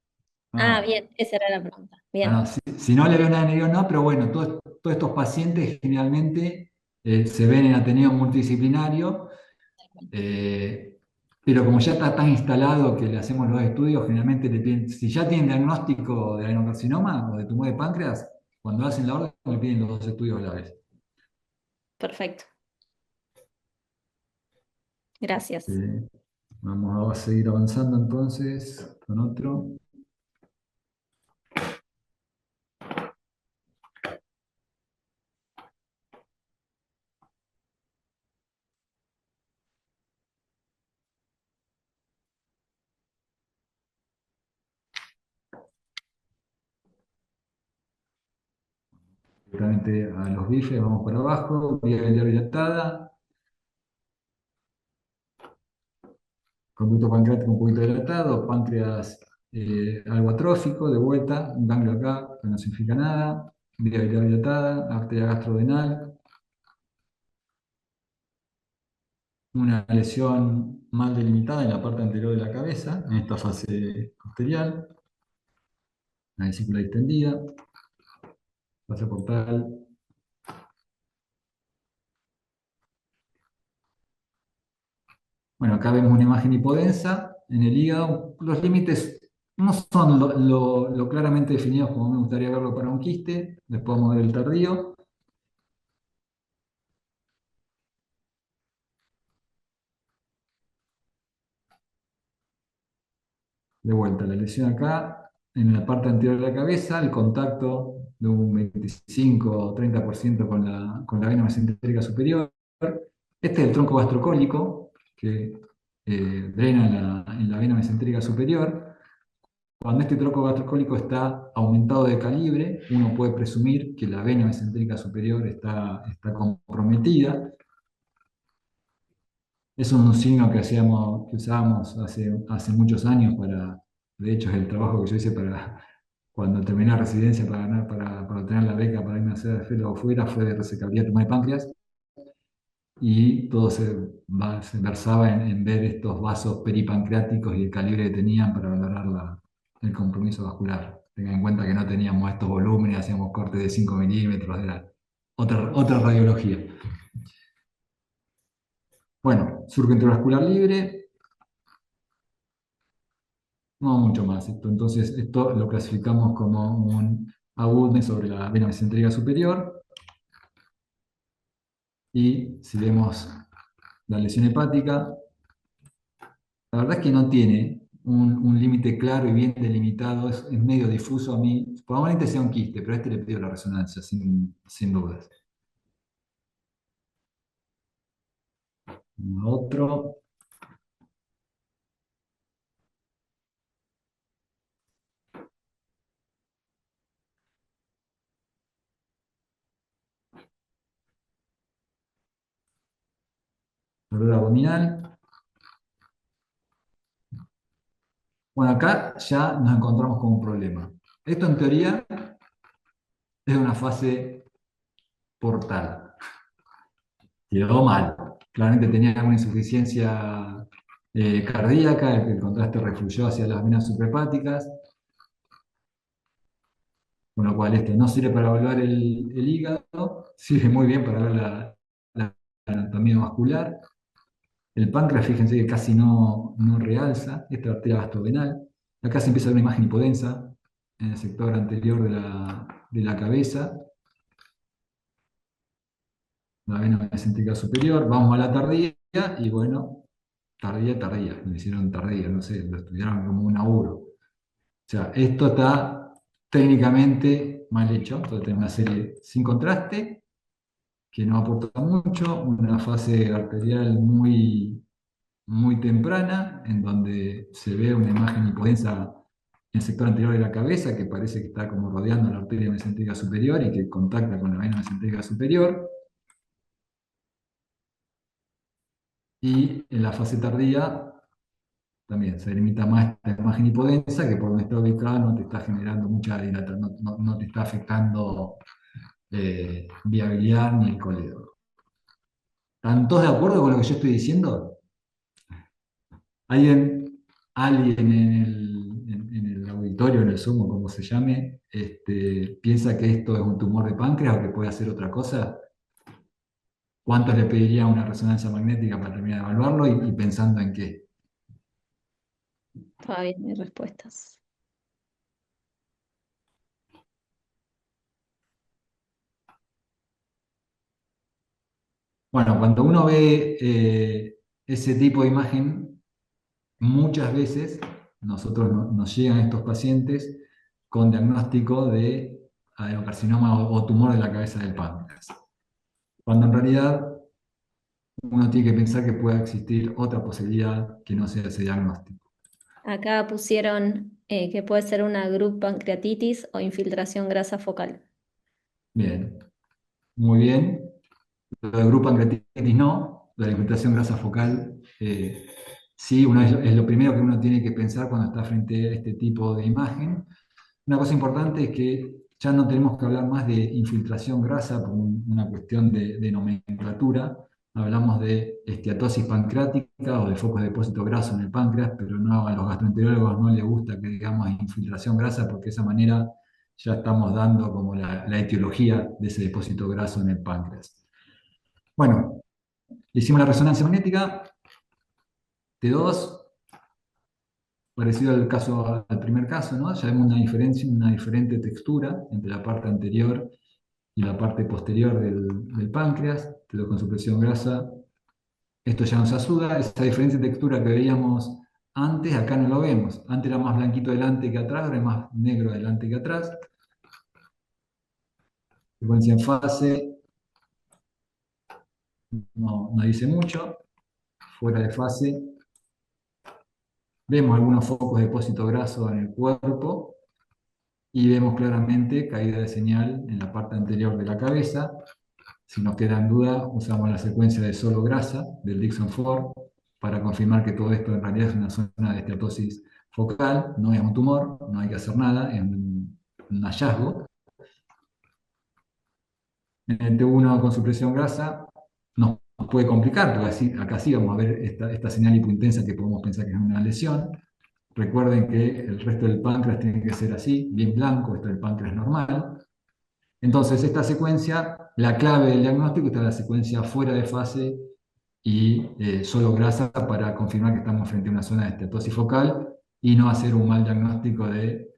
No, Ah, no. bien, esa era la pregunta. No, Bien, no, si no le veo nada en el hígado, no, pero bueno, todos estos pacientes generalmente se ven en Ateneo multidisciplinario, eh, pero como ya está tan instalado que le hacemos los estudios, generalmente le piden, si ya tienen diagnóstico de adenocarcinoma o de tumor de páncreas, cuando hacen la orden le piden los dos estudios a la vez. perfecto. Gracias. Vamos a seguir avanzando entonces con otro. directamente a los bifes, vamos para abajo, vía biliar dilatada, conducto pancreático un poquito dilatado, páncreas algo atrófico, de vuelta, un ganglio acá que no significa nada, vía biliar dilatada, arteria gastrodenal, una lesión mal delimitada en la parte anterior de la cabeza, en esta fase posterior, la vesícula distendida, fase portal. Bueno, acá vemos una imagen hipodensa en el hígado. Los límites no son lo claramente definidos como me gustaría verlo para un quiste. Les podemos ver el tardío. De vuelta, la lesión acá, en la parte anterior de la cabeza, el contacto de un 25 o 30% con la vena mesentérica superior. Este es el tronco gastrocólico que drena en la vena mesentérica superior. Cuando este tronco gastrocólico está aumentado de calibre, uno puede presumir que la vena mesentérica superior está comprometida. Es un signo que usábamos hace muchos años de hecho es el trabajo que yo hice para cuando terminé la residencia para obtener la beca para irme a hacer fellow fuera, fue de resecabilidad tumor de páncreas, y todo se versaba en ver estos vasos peripancreáticos y el calibre que tenían para valorar el compromiso vascular. Tengan en cuenta que no teníamos estos volúmenes, hacíamos cortes de 5 milímetros, era otra radiología. Bueno, surco intravascular libre, no mucho más. Entonces, esto lo clasificamos como un abulme sobre la vena mesentérica superior. Y si vemos la lesión hepática, la verdad es que no tiene un límite claro y bien delimitado, es medio difuso a mí. Probablemente sea un quiste, pero a este le pido la resonancia, sin dudas. Otro, dolor abdominal. Bueno, acá ya nos encontramos con un problema. Esto en teoría es una fase portal. Quedó mal. Claramente tenía alguna insuficiencia cardíaca, el contraste refluyó hacia las venas suprahepáticas, con lo cual esto no sirve para evaluar el hígado, sirve muy bien para ver la anatomía vascular. El páncreas, fíjense que casi no realza, esta arteria gastrodenal. Acá se empieza a ver una imagen hipodensa en el sector anterior de la cabeza, la vena mesentérica superior. Vamos a la tardía y bueno, tardía, me hicieron tardía, no sé, lo estudiaron como un auro. O sea, esto está técnicamente mal hecho, entonces tenemos una serie sin contraste, que no aporta mucho, una fase arterial muy temprana, en donde se ve una imagen hipodensa en el sector anterior de la cabeza, que parece que está como rodeando la arteria mesentérica superior y que contacta con la vena mesentérica superior. Y en la fase tardía también se limita más esta imagen hipodensa, que por donde está ubicada no te está generando mucha dilatación, no te está afectando viabilidad ni el coledo. ¿Están todos de acuerdo con lo que yo estoy diciendo? ¿Alguien en el auditorio, en el Zoom, o como se llame, piensa que esto es un tumor de páncreas o que puede hacer otra cosa? ¿Cuántos le pediría una resonancia magnética para terminar de evaluarlo y pensando en qué? Todavía no hay respuestas. Bueno, cuando uno ve ese tipo de imagen, muchas veces nos llegan estos pacientes con diagnóstico de adenocarcinoma o tumor de la cabeza del páncreas, cuando en realidad uno tiene que pensar que pueda existir otra posibilidad que no sea ese diagnóstico. Acá pusieron que puede ser una group pancreatitis o infiltración grasa focal. Bien, muy bien. Lo del grupo pancreatitis no, lo de la infiltración grasa focal sí, es lo primero que uno tiene que pensar cuando está frente a este tipo de imagen. Una cosa importante es que ya no tenemos que hablar más de infiltración grasa por una cuestión de nomenclatura. Hablamos de esteatosis pancreática o de focos de depósito graso en el páncreas, pero no, a los gastroenterólogos no les gusta que digamos infiltración grasa porque de esa manera ya estamos dando como la etiología de ese depósito graso en el páncreas. Bueno, hicimos la resonancia magnética, T2, parecido al primer caso, ¿no? Ya vemos una diferente textura entre la parte anterior y la parte posterior del páncreas, T2 con supresión grasa. Esto ya nos ayuda, esa diferente textura que veíamos antes, acá no lo vemos. Antes era más blanquito delante que atrás, ahora es más negro delante que atrás. Frecuencia en fase, no dice mucho. Fuera de fase, vemos algunos focos de depósito graso en el cuerpo y vemos claramente caída de señal en la parte anterior de la cabeza. Si nos queda en duda, usamos la secuencia de solo grasa del Dixon-4 para confirmar que todo esto en realidad es una zona de esteatosis focal, no es un tumor, no hay que hacer nada, es un hallazgo. En el T1 con supresión grasa nos puede complicar, porque acá sí vamos a ver esta señal hipointensa que podemos pensar que es una lesión. Recuerden que el resto del páncreas tiene que ser así, bien blanco, esto del páncreas normal. Entonces, esta secuencia, la clave del diagnóstico está en la secuencia fuera de fase y solo grasa para confirmar que estamos frente a una zona de estetosis focal y no hacer un mal diagnóstico de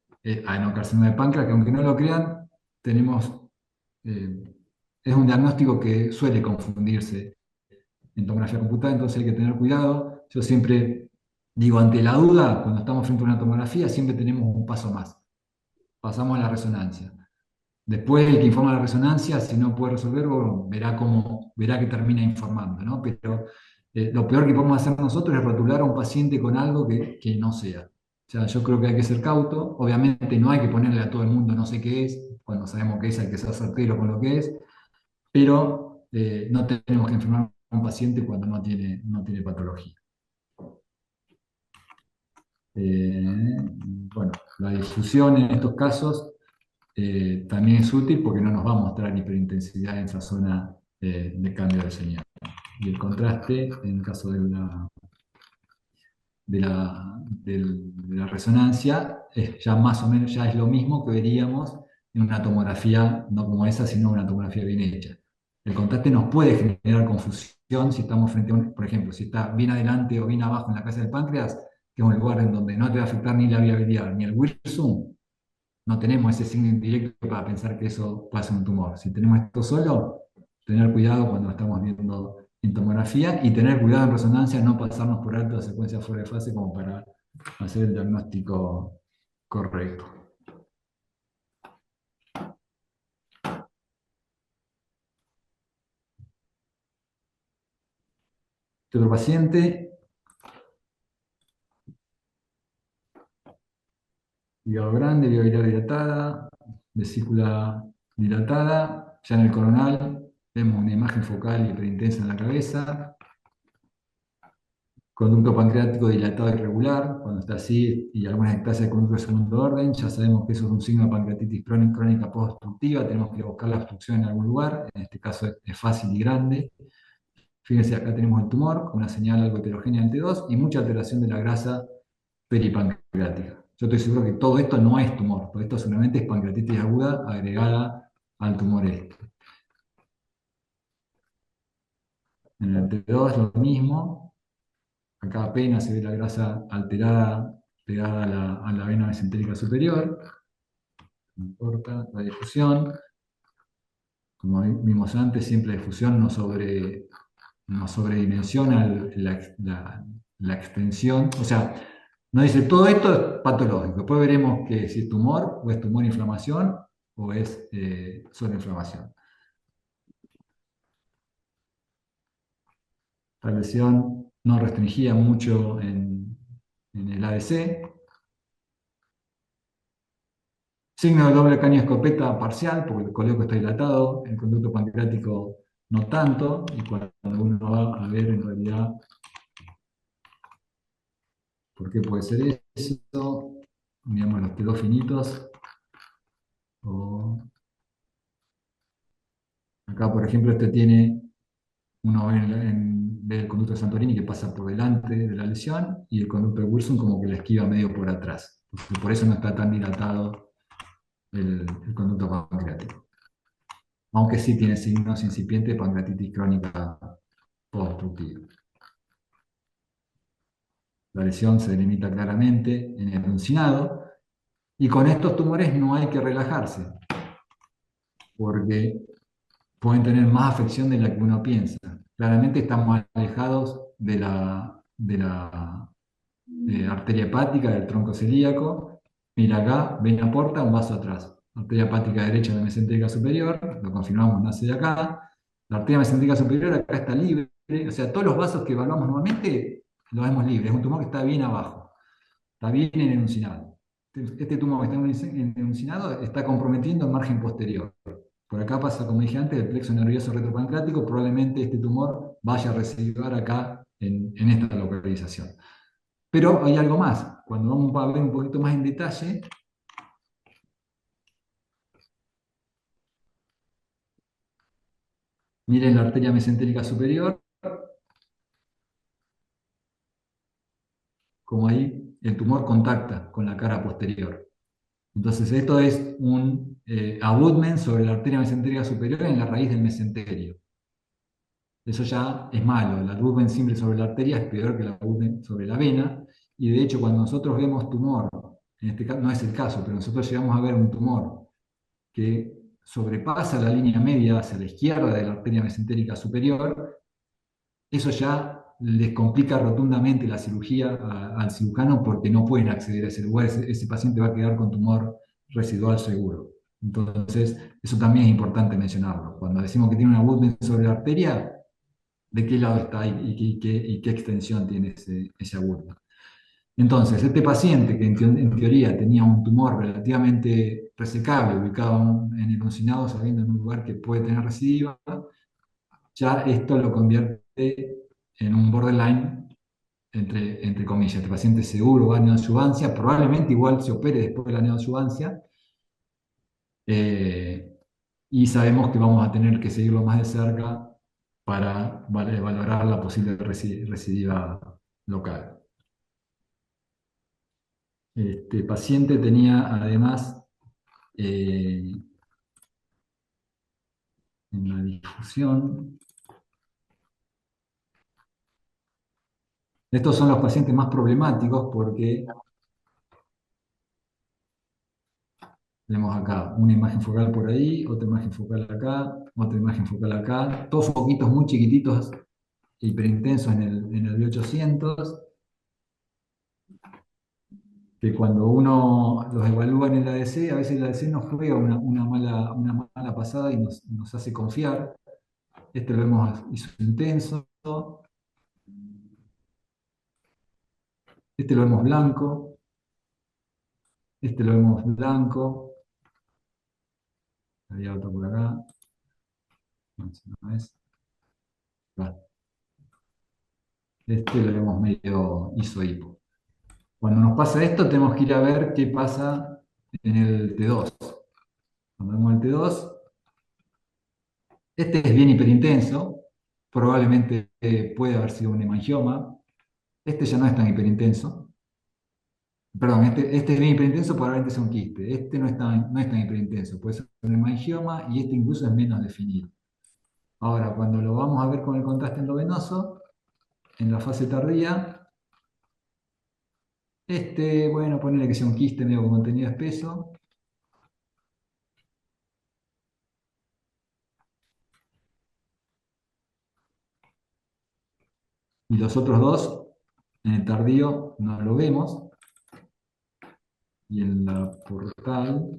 adenocarcinoma de páncreas, que aunque no lo crean, tenemos, eh, es un diagnóstico que suele confundirse en tomografía computada, entonces hay que tener cuidado. Yo siempre digo, ante la duda, cuando estamos frente a una tomografía, siempre tenemos un paso más. Pasamos a la resonancia. Después el que informa la resonancia, si no puede resolverlo, verá que termina informando, ¿no? Pero lo peor que podemos hacer nosotros es rotular a un paciente con algo que no sea. O sea, yo creo que hay que ser cauto. Obviamente no hay que ponerle a todo el mundo no sé qué es. Cuando sabemos que es, hay que ser certero con lo que es. Pero no tenemos que enfermar a un paciente cuando no tiene patología. Bueno, la difusión en estos casos también es útil porque no nos va a mostrar hiperintensidad en esa zona de cambio de señal. Y el contraste, en el caso de la resonancia, ya más o menos ya es lo mismo que veríamos en una tomografía, no como esa, sino una tomografía bien hecha. El contraste nos puede generar confusión si estamos frente a por ejemplo, si está bien adelante o bien abajo en la cabeza del páncreas, que es un lugar en donde no te va a afectar ni la viabilidad ni el Wilson, no tenemos ese signo indirecto para pensar que eso puede ser un tumor. Si tenemos esto solo, tener cuidado cuando estamos viendo en tomografía y tener cuidado en resonancia, no pasarnos por alto la secuencia fuera de fase como para hacer el diagnóstico correcto. Este otro paciente, hígado grande, vía biliar dilatada, vesícula dilatada, ya en el coronal vemos una imagen focal hiperintensa en la cabeza, conducto pancreático dilatado irregular, cuando está así, y algunas ectasias de conducto de segundo orden, ya sabemos que eso es un signo de pancreatitis crónica post-obstructiva, tenemos que buscar la obstrucción en algún lugar, en este caso es fácil y grande. Fíjense, acá tenemos el tumor, con una señal algo heterogénea en T2 y mucha alteración de la grasa peripancreática. Yo estoy seguro que todo esto no es tumor, todo esto seguramente es pancreatitis aguda agregada al tumor este. En el T2 lo mismo, acá apenas se ve la grasa alterada pegada a la vena mesentérica superior, no importa, la difusión, como vimos antes, siempre la difusión no sobredimensiona la extensión, o sea, nos dice todo esto es patológico, después veremos que si es tumor, o es tumor inflamación, o es solo inflamación. La lesión no restringía mucho en el ADC. Signo de doble caño escopeta parcial, porque el coleoco está dilatado, el conducto pancreático no tanto, y cuando uno va a ver en realidad por qué puede ser eso, miramos los pelos finitos, o acá por ejemplo este tiene, uno ve, ve el conducto de Santorini que pasa por delante de la lesión, y el conducto de Wilson como que la esquiva medio por atrás. Entonces, por eso no está tan dilatado el conducto pancreático. Aunque sí tiene signos incipientes de pancreatitis crónica obstructiva. La lesión se delimita claramente en el uncinado, y con estos tumores no hay que relajarse, porque pueden tener más afección de la que uno piensa. Claramente estamos alejados de la arteria hepática, del tronco celíaco. Mira acá, vena porta, un vaso atrás. Arteria hepática derecha de la mesentérica superior, lo confirmamos, nace de acá. La arteria mesentérica superior acá está libre, o sea, todos los vasos que evaluamos normalmente los vemos libres. Es un tumor que está bien abajo, está bien en el uncinado. Este tumor que está en el uncinado está comprometiendo el margen posterior. Por acá pasa, como dije antes, el plexo nervioso retropancreático. Probablemente este tumor vaya a residuar acá en esta localización. Pero hay algo más. Cuando vamos a ver un poquito más en detalle, miren la arteria mesentérica superior, como ahí el tumor contacta con la cara posterior. Entonces esto es un abutment sobre la arteria mesentérica superior en la raíz del mesenterio. Eso ya es malo. El abutment simple sobre la arteria es peor que el abutment sobre la vena. Y de hecho, cuando nosotros vemos tumor, en este caso no es el caso, pero nosotros llegamos a ver un tumor que sobrepasa la línea media hacia la izquierda de la arteria mesentérica superior, eso ya les complica rotundamente la cirugía al cirujano, porque no pueden acceder a ese lugar. Ese paciente va a quedar con tumor residual seguro. Entonces, eso también es importante mencionarlo. Cuando decimos que tiene un abutment sobre la arteria, ¿de qué lado está y qué extensión tiene ese abutment? Entonces, este paciente que en teoría tenía un tumor relativamente resecable, ubicado en el uncinado, sabiendo en un lugar que puede tener recidiva, ya esto lo convierte en un borderline, entre comillas. Este paciente seguro va a neoadjuvancia, probablemente igual se opere después de la neoadjuvancia, eh, y sabemos que vamos a tener que seguirlo más de cerca para valorar la posible recidiva local. Este paciente tenía además en la difusión, estos son los pacientes más problemáticos porque tenemos acá una imagen focal por ahí, otra imagen focal acá, otra imagen focal acá, todos foquitos muy chiquititos, hiperintensos en el B800, que cuando uno los evalúa en el ADC, a veces el ADC nos juega una mala pasada y nos hace confiar. Este lo vemos isointenso, este lo vemos blanco, este lo vemos blanco, había otro por acá, no sé, no es. Este lo vemos medio iso-hipo. Cuando nos pasa esto, tenemos que ir a ver qué pasa en el T2. Cuando vemos el T2, este es bien hiperintenso, probablemente puede haber sido un hemangioma. Este ya no es tan hiperintenso. Perdón, este es bien hiperintenso, probablemente sea un quiste. Este no es tan hiperintenso, puede ser un hemangioma, y este incluso es menos definido. Ahora, cuando lo vamos a ver con el contraste endovenoso, en la fase tardía, bueno, ponerle que sea un quiste medio con contenido espeso. Y los otros dos, en el tardío, no lo vemos. Y en la portal,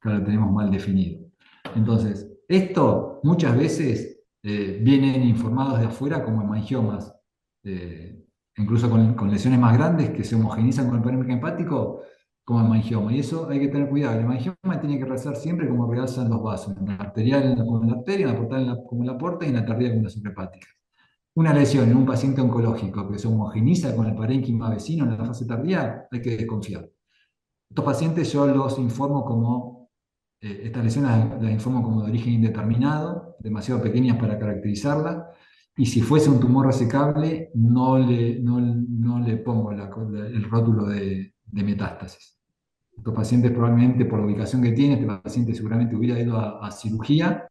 acá lo tenemos mal definido. Entonces, esto muchas veces vienen informados de afuera como hemangiomas incluso con lesiones más grandes que se homogenizan con el parénquima hepático, como el mangioma. Y eso hay que tener cuidado. El mangioma tiene que rezar siempre como realzan los vasos, en la arterial como en la arteria, en la portal como en la porta y en la tardía como en la suprahepática. Una lesión en un paciente oncológico que se homogeniza con el parénquima vecino en la fase tardía, hay que desconfiar. Estos pacientes yo los informo como, estas lesiones las informo como de origen indeterminado, demasiado pequeñas para caracterizarla, y si fuese un tumor resecable, no le pongo el rótulo de metástasis. Estos pacientes probablemente por la ubicación que tiene, este paciente seguramente hubiera ido a cirugía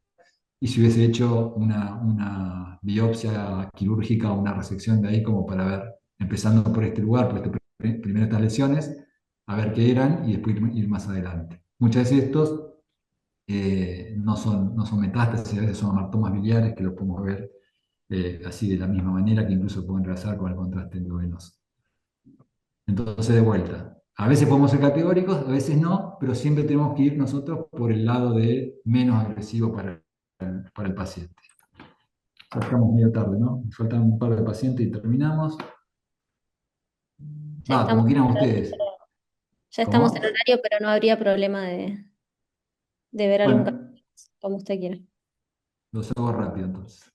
y si hubiese hecho una biopsia quirúrgica o una resección de ahí como para ver, empezando por este lugar, por primero estas lesiones, a ver qué eran y después ir más adelante. Muchas veces estos no son metástasis, a veces son amartomas biliares que los podemos ver así de la misma manera que incluso pueden realizar con el contraste endovenoso. Entonces, de vuelta, a veces podemos ser categóricos, a veces no, pero siempre tenemos que ir nosotros por el lado de menos agresivo para el paciente. Ya estamos medio tarde, ¿no? Nos faltan un par de pacientes y terminamos. Ya Va, como estamos, quieran ustedes. ya estamos en ¿Cómo? horario, pero no habría problema de ver algún caso, Bueno, como usted quiera. los hago rápido entonces.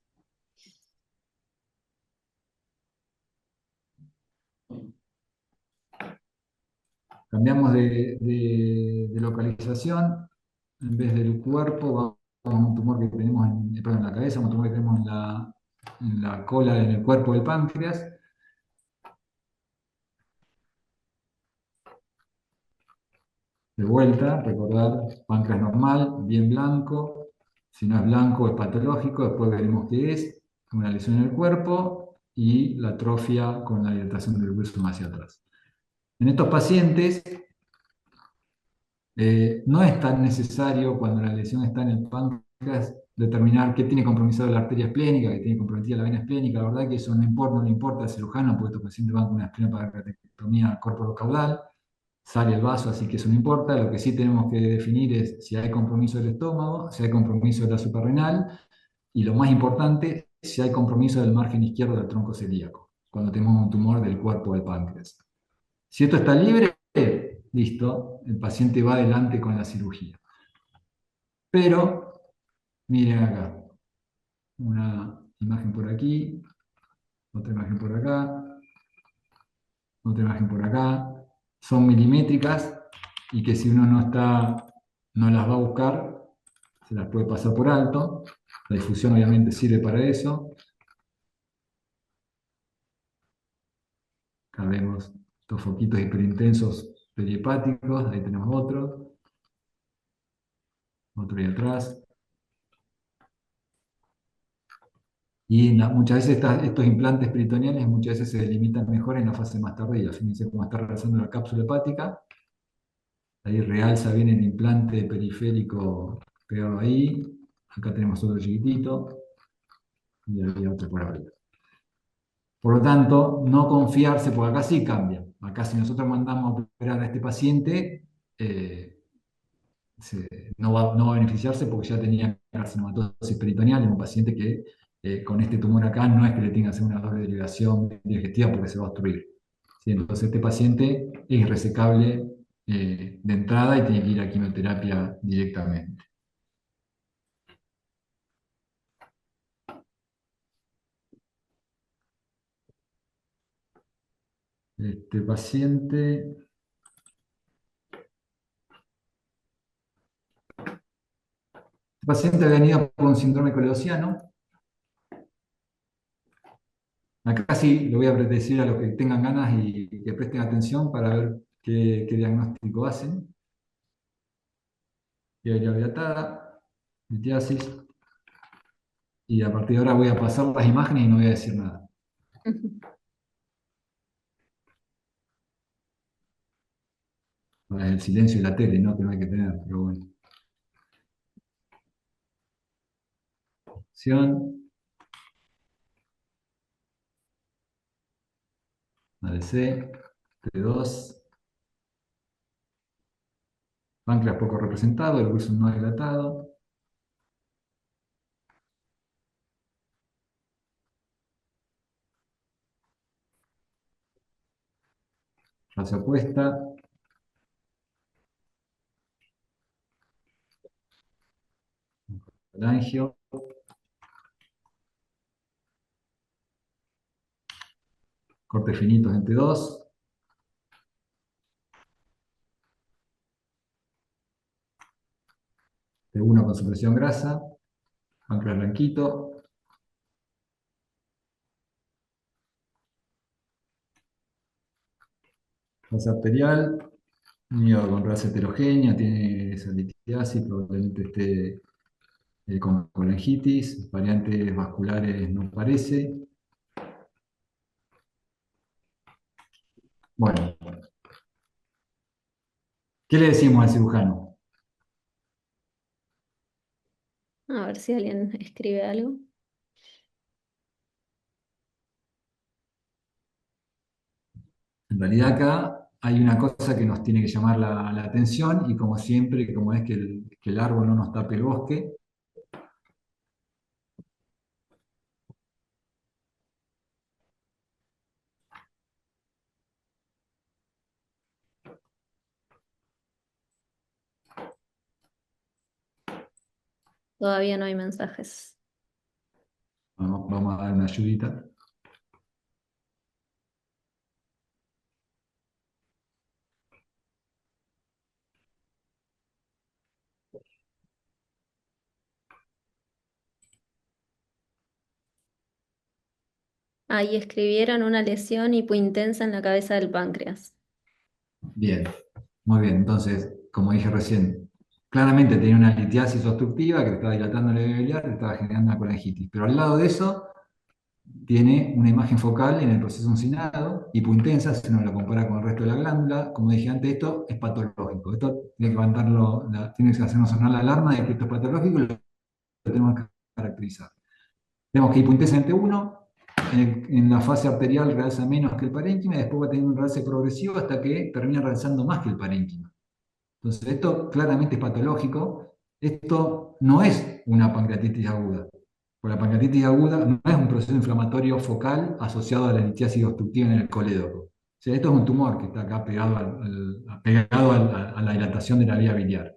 Cambiamos de localización. En vez del cuerpo, vamos a un tumor que tenemos perdón, en la cabeza, un tumor que tenemos en la cola, en el cuerpo del páncreas. De vuelta, recordar páncreas normal, bien blanco. Si no es blanco, es patológico. Después veremos qué es. Una lesión en el cuerpo y la atrofia con la dilatación del hueso hacia atrás. En estos pacientes, no es tan necesario cuando la lesión está en el páncreas determinar qué tiene compromisado la arteria esplénica, qué tiene comprometida la vena esplénica. La verdad que eso no le importa al cirujano, porque estos pacientes van con una esplena para pancreatectomía corporo-caudal, sale el vaso, así que eso no importa. Lo que sí tenemos que definir es si hay compromiso del estómago, si hay compromiso de la suprarrenal, y lo más importante, si hay compromiso del margen izquierdo del tronco celíaco, cuando tenemos un tumor del cuerpo del páncreas. Si esto está libre, listo, el paciente va adelante con la cirugía. Pero, miren acá, una imagen por aquí, otra imagen por acá, otra imagen por acá. Son milimétricas y que si uno no las va a buscar, se las puede pasar por alto. La difusión obviamente sirve para eso. Acá vemos estos foquitos hiperintensos perihepáticos, ahí tenemos otro ahí atrás. Y muchas veces estos implantes peritoneales muchas veces se delimitan mejor en la fase más tardía. Fíjense cómo está realizando la cápsula hepática. Ahí realza bien el implante periférico pegado ahí. Acá tenemos otro chiquitito. Y había otro por arriba. Por lo tanto, no confiarse, porque acá sí cambia. Acá si nosotros mandamos a operar a este paciente, eh, no va a beneficiarse porque ya tenía carcinomatosis peritoneal en un paciente que con este tumor acá no es que le tenga que hacer una doble derivación digestiva porque se va a obstruir. ¿Sí? Entonces este paciente es irresecable de entrada y tiene que ir a quimioterapia directamente. Este paciente ha venido por un síndrome coledossiano. Acá sí lo voy a decir a los que tengan ganas y que presten atención para ver qué diagnóstico hacen. Fiebre dilatada, litiasis, y a partir de ahora voy a pasar las imágenes y no voy a decir nada. Para el silencio de la tele, ¿no? Que no hay que tener, pero bueno. Acción, ADC, T2, páncreas poco representado, el Wilson no dilatado. fase opuesta, colangio, cortes finitos en T2, T1 con supresión grasa, páncreas blanquito, fase arterial, nido con raza heterogénea, tiene esa litiasis, probablemente esté con colangitis, variantes vasculares no parece. Bueno, ¿qué le decimos al cirujano? A ver si alguien escribe algo. En realidad acá hay una cosa que nos tiene que llamar la atención y como siempre, como es que el árbol no nos tape el bosque, Todavía no hay mensajes. vamos a dar una ayudita. Ahí escribieron una lesión hipointensa en la cabeza del páncreas. Bien, muy bien. Entonces, como dije recién, claramente tenía una litiasis obstructiva que le estaba dilatando la vía biliar, le estaba generando una colangitis. Pero al lado de eso, tiene una imagen focal en el proceso uncinado, hipointensa, si uno lo compara con el resto de la glándula. Como dije antes, esto es patológico. Esto tiene que levantarlo, tiene que hacernos sonar la alarma de que esto es patológico y lo tenemos que caracterizar. Vemos que hipointensa en T1, en la fase arterial realza menos que el parénquima y después va teniendo un realce progresivo hasta que termina realzando más que el parénquima. Entonces, esto claramente es patológico. Esto no es una pancreatitis aguda. Porque la pancreatitis aguda no es un proceso inflamatorio focal asociado a la litiasis obstructiva en el colédoco. O sea, esto es un tumor que está acá pegado, a la dilatación de la vía biliar.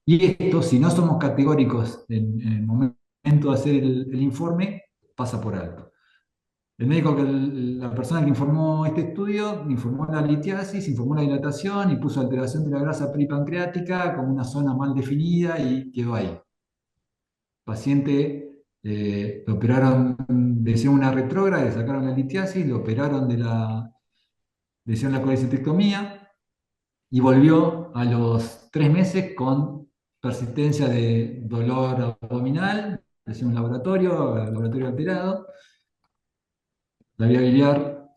Y esto, si no somos categóricos en el momento de hacer el informe, pasa por alto. El médico, la persona que informó este estudio, informó la litiasis, informó la dilatación y puso alteración de la grasa peripancreática como una zona mal definida y quedó ahí. Paciente, lo operaron, le hicieron una retrógrada, le sacaron la litiasis, lo operaron le hicieron la colecistectomía y volvió a los 3 meses con persistencia de dolor abdominal, le hicieron un laboratorio alterado, la vía biliar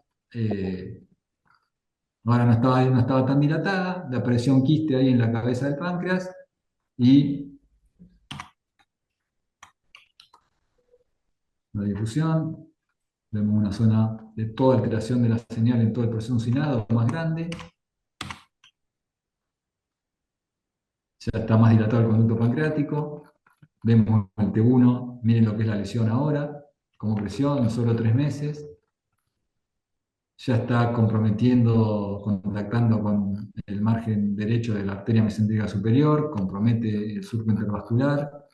ahora no estaba tan dilatada, le apareció un quiste ahí en la cabeza del páncreas y la difusión. Vemos una zona de toda alteración de la señal en todo el proceso uncinado más grande. Ya está más dilatado el conducto pancreático. Vemos el T1, miren lo que es la lesión ahora, cómo creció en solo 3 meses. Ya está comprometiendo, contactando con el margen derecho de la arteria mesentérica superior, compromete el surco intervascular,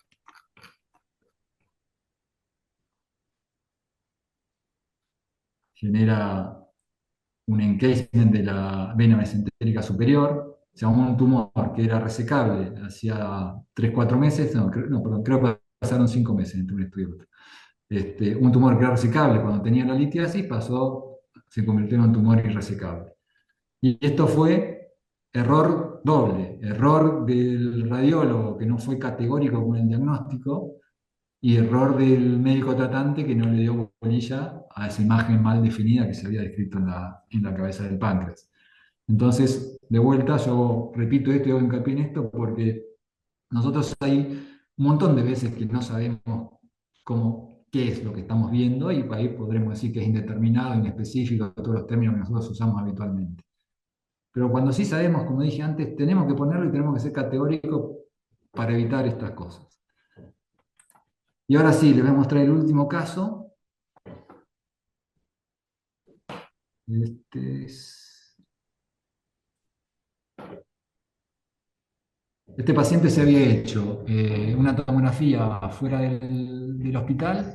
genera un encasement de la vena mesentérica superior, o sea, un tumor que era resecable hacía 3 4 meses, perdón, creo que pasaron 5 meses entre un estudio y otro. Un tumor que era resecable cuando tenía la litiasis se convirtió en un tumor irresecable. Y esto fue error doble, error del radiólogo que no fue categórico con el diagnóstico y error del médico tratante que no le dio bolilla a esa imagen mal definida que se había descrito en la cabeza del páncreas. Entonces, de vuelta, yo repito esto y hago hincapié en esto porque nosotros hay un montón de veces que no sabemos qué es lo que estamos viendo y ahí podremos decir que es indeterminado, inespecífico, todos los términos que nosotros usamos habitualmente. Pero cuando sí sabemos, como dije antes, tenemos que ponerlo y tenemos que ser categóricos para evitar estas cosas. Y ahora sí, les voy a mostrar el último caso. Este es Este paciente se había hecho una tomografía fuera del hospital,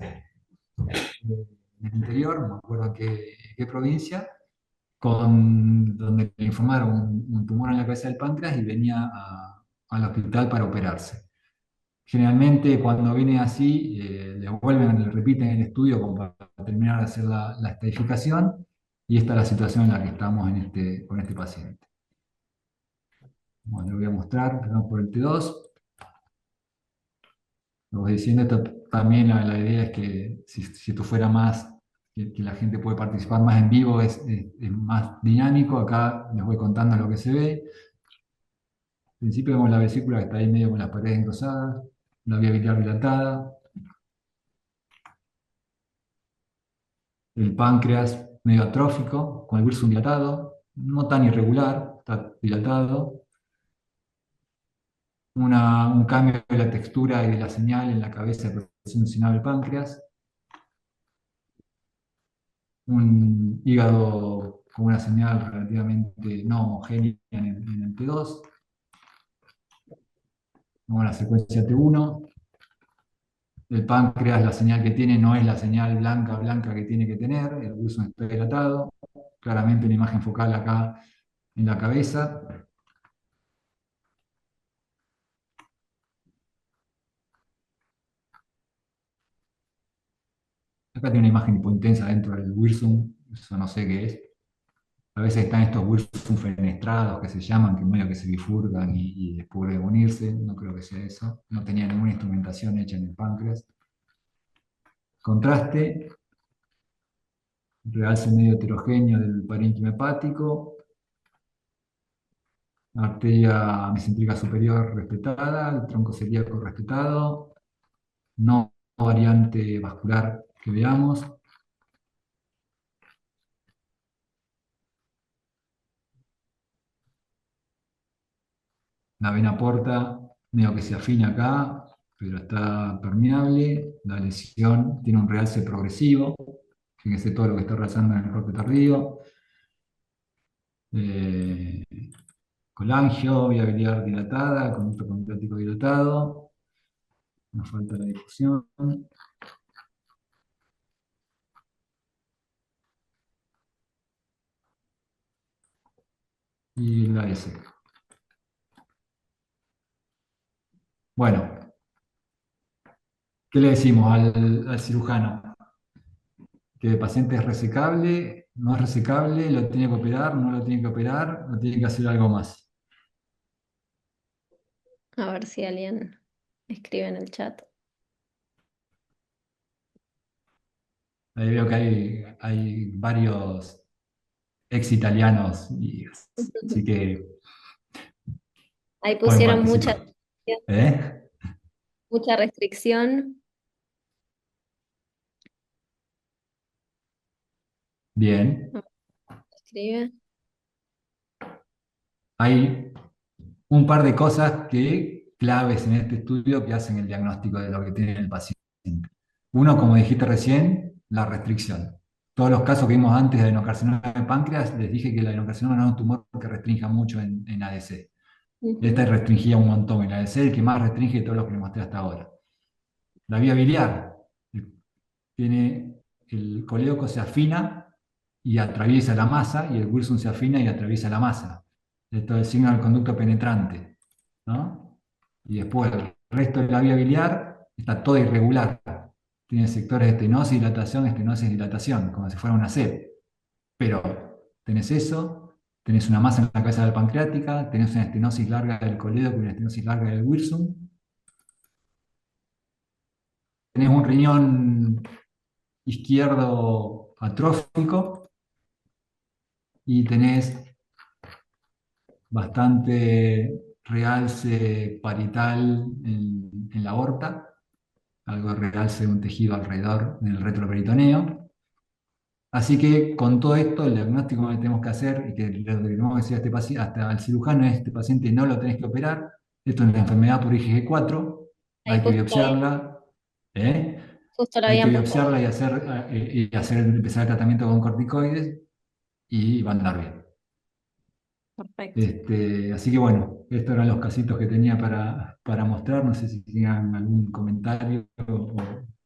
en el interior, no me acuerdo en qué provincia, donde le informaron un tumor en la cabeza del páncreas y venía al hospital para operarse. Generalmente cuando viene así, le vuelven, le repiten el estudio como para terminar de hacer la estadificación, y esta es la situación en la que estamos con este paciente. Bueno, le voy a mostrar, empezamos por el T2. Como diciendo, esto también la idea es que si esto fuera más, que la gente puede participar más en vivo, es más dinámico. Acá les voy contando lo que se ve. Al principio vemos la vesícula que está ahí medio con las paredes engrosadas, la vía biliar dilatada, el páncreas medio atrófico, con el bursum dilatado, no tan irregular, está dilatado. Un cambio de la textura y de la señal en la cabeza de procesión sinal del páncreas. Un hígado con una señal relativamente no homogénea en el T2, como la secuencia T1. El páncreas, la señal que tiene no es la señal blanca, blanca que tiene que tener, el bursum está dilatado, claramente una imagen focal acá en la cabeza. Acá tiene una imagen hipointensa dentro del bursum, eso no sé qué es. A veces están estos bursum fenestrados que se llaman, que medio que se bifurcan y después de unirse, no creo que sea eso. No tenía ninguna instrumentación hecha en el páncreas. Contraste, realce medio heterogéneo del parénquima hepático, arteria mesentérica superior respetada, el tronco celíaco respetado, no variante vascular que veamos. La vena porta, medio que se afina acá, pero está permeable. La lesión tiene un realce progresivo. Fíjense todo lo que está realizando en el corte tardío. Eh, Colangio, vía biliar dilatada, conducto pancreático dilatado. Nos falta la difusión. Y la S. Bueno, ¿qué le decimos al cirujano? Que el paciente es resecable, no es resecable, lo tiene que operar, no lo tiene que operar, no tiene que hacer algo más. A ver si alguien escribe en el chat. Ahí veo que hay varios ex italianos, así que Ahí pueden pusieron participar. ¿Eh? mucha restricción. Bien. Escribe. Hay un par de cosas claves en este estudio que hacen el diagnóstico de lo que tiene el paciente. Uno, como dijiste recién, la restricción. Todos los casos que vimos antes de adenocarcinoma de páncreas, les dije que el adenocarcinoma no es un tumor que restrinja mucho en ADC. Este Ujú. restringía un montón. El ADC es el que más restringe de todos los que les mostré hasta ahora. La vía biliar tiene el colédoco se afina y atraviesa la masa, y el bursum se afina y atraviesa la masa. Esto es el signo del conducto penetrante, ¿no? Y después el resto de la vía biliar está toda irregular. Tiene sectores de estenosis, dilatación, como si fuera una C. Pero tenés eso, tenés una masa en la cabeza de la pancreática, tenés una estenosis larga del colédoco y una estenosis larga del bursum, tenés un riñón izquierdo atrófico y tenés bastante realce parietal en la aorta, algo de realce de un tejido alrededor en el retroperitoneo. Así que con todo esto, el diagnóstico que tenemos que hacer, y que le tenemos que decir a este paciente, hasta al cirujano, es: este paciente no lo tenés que operar, esto es una enfermedad por IgG4, Ahí hay que biopsiarla, ¿eh? justo lo Hay que habían puesto. biopsiarla y empezar el tratamiento con corticoides y va a andar bien. Perfecto. Así que bueno, estos eran los casitos que tenía para mostrar. No sé si tenían algún comentario o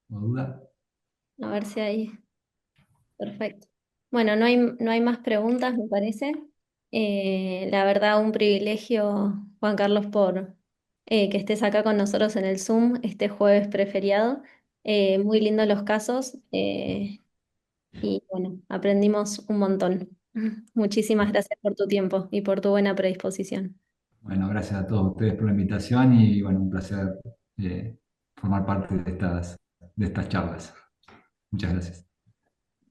duda. A ver si hay. Perfecto. Bueno, no hay más preguntas, me parece. La verdad, un privilegio, Juan Carlos, por que estés acá con nosotros en el Zoom este jueves preferiado. Muy lindos los casos y bueno, aprendimos un montón. Muchísimas gracias por tu tiempo y por tu buena predisposición. Bueno, gracias a todos ustedes por la invitación y bueno, un placer eh, formar parte de estas charlas. Muchas gracias.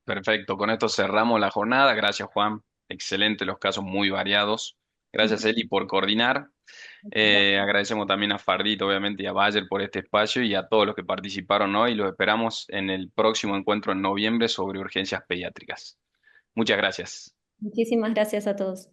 Perfecto, con esto cerramos la jornada. Gracias, Juan. Excelente, los casos muy variados. Gracias, Eli, por coordinar. Agradecemos también a Fardito, obviamente, y a Bayer por este espacio y a todos los que participaron hoy. Los esperamos en el próximo encuentro en noviembre sobre urgencias pediátricas. Muchas gracias. Muchísimas gracias a todos.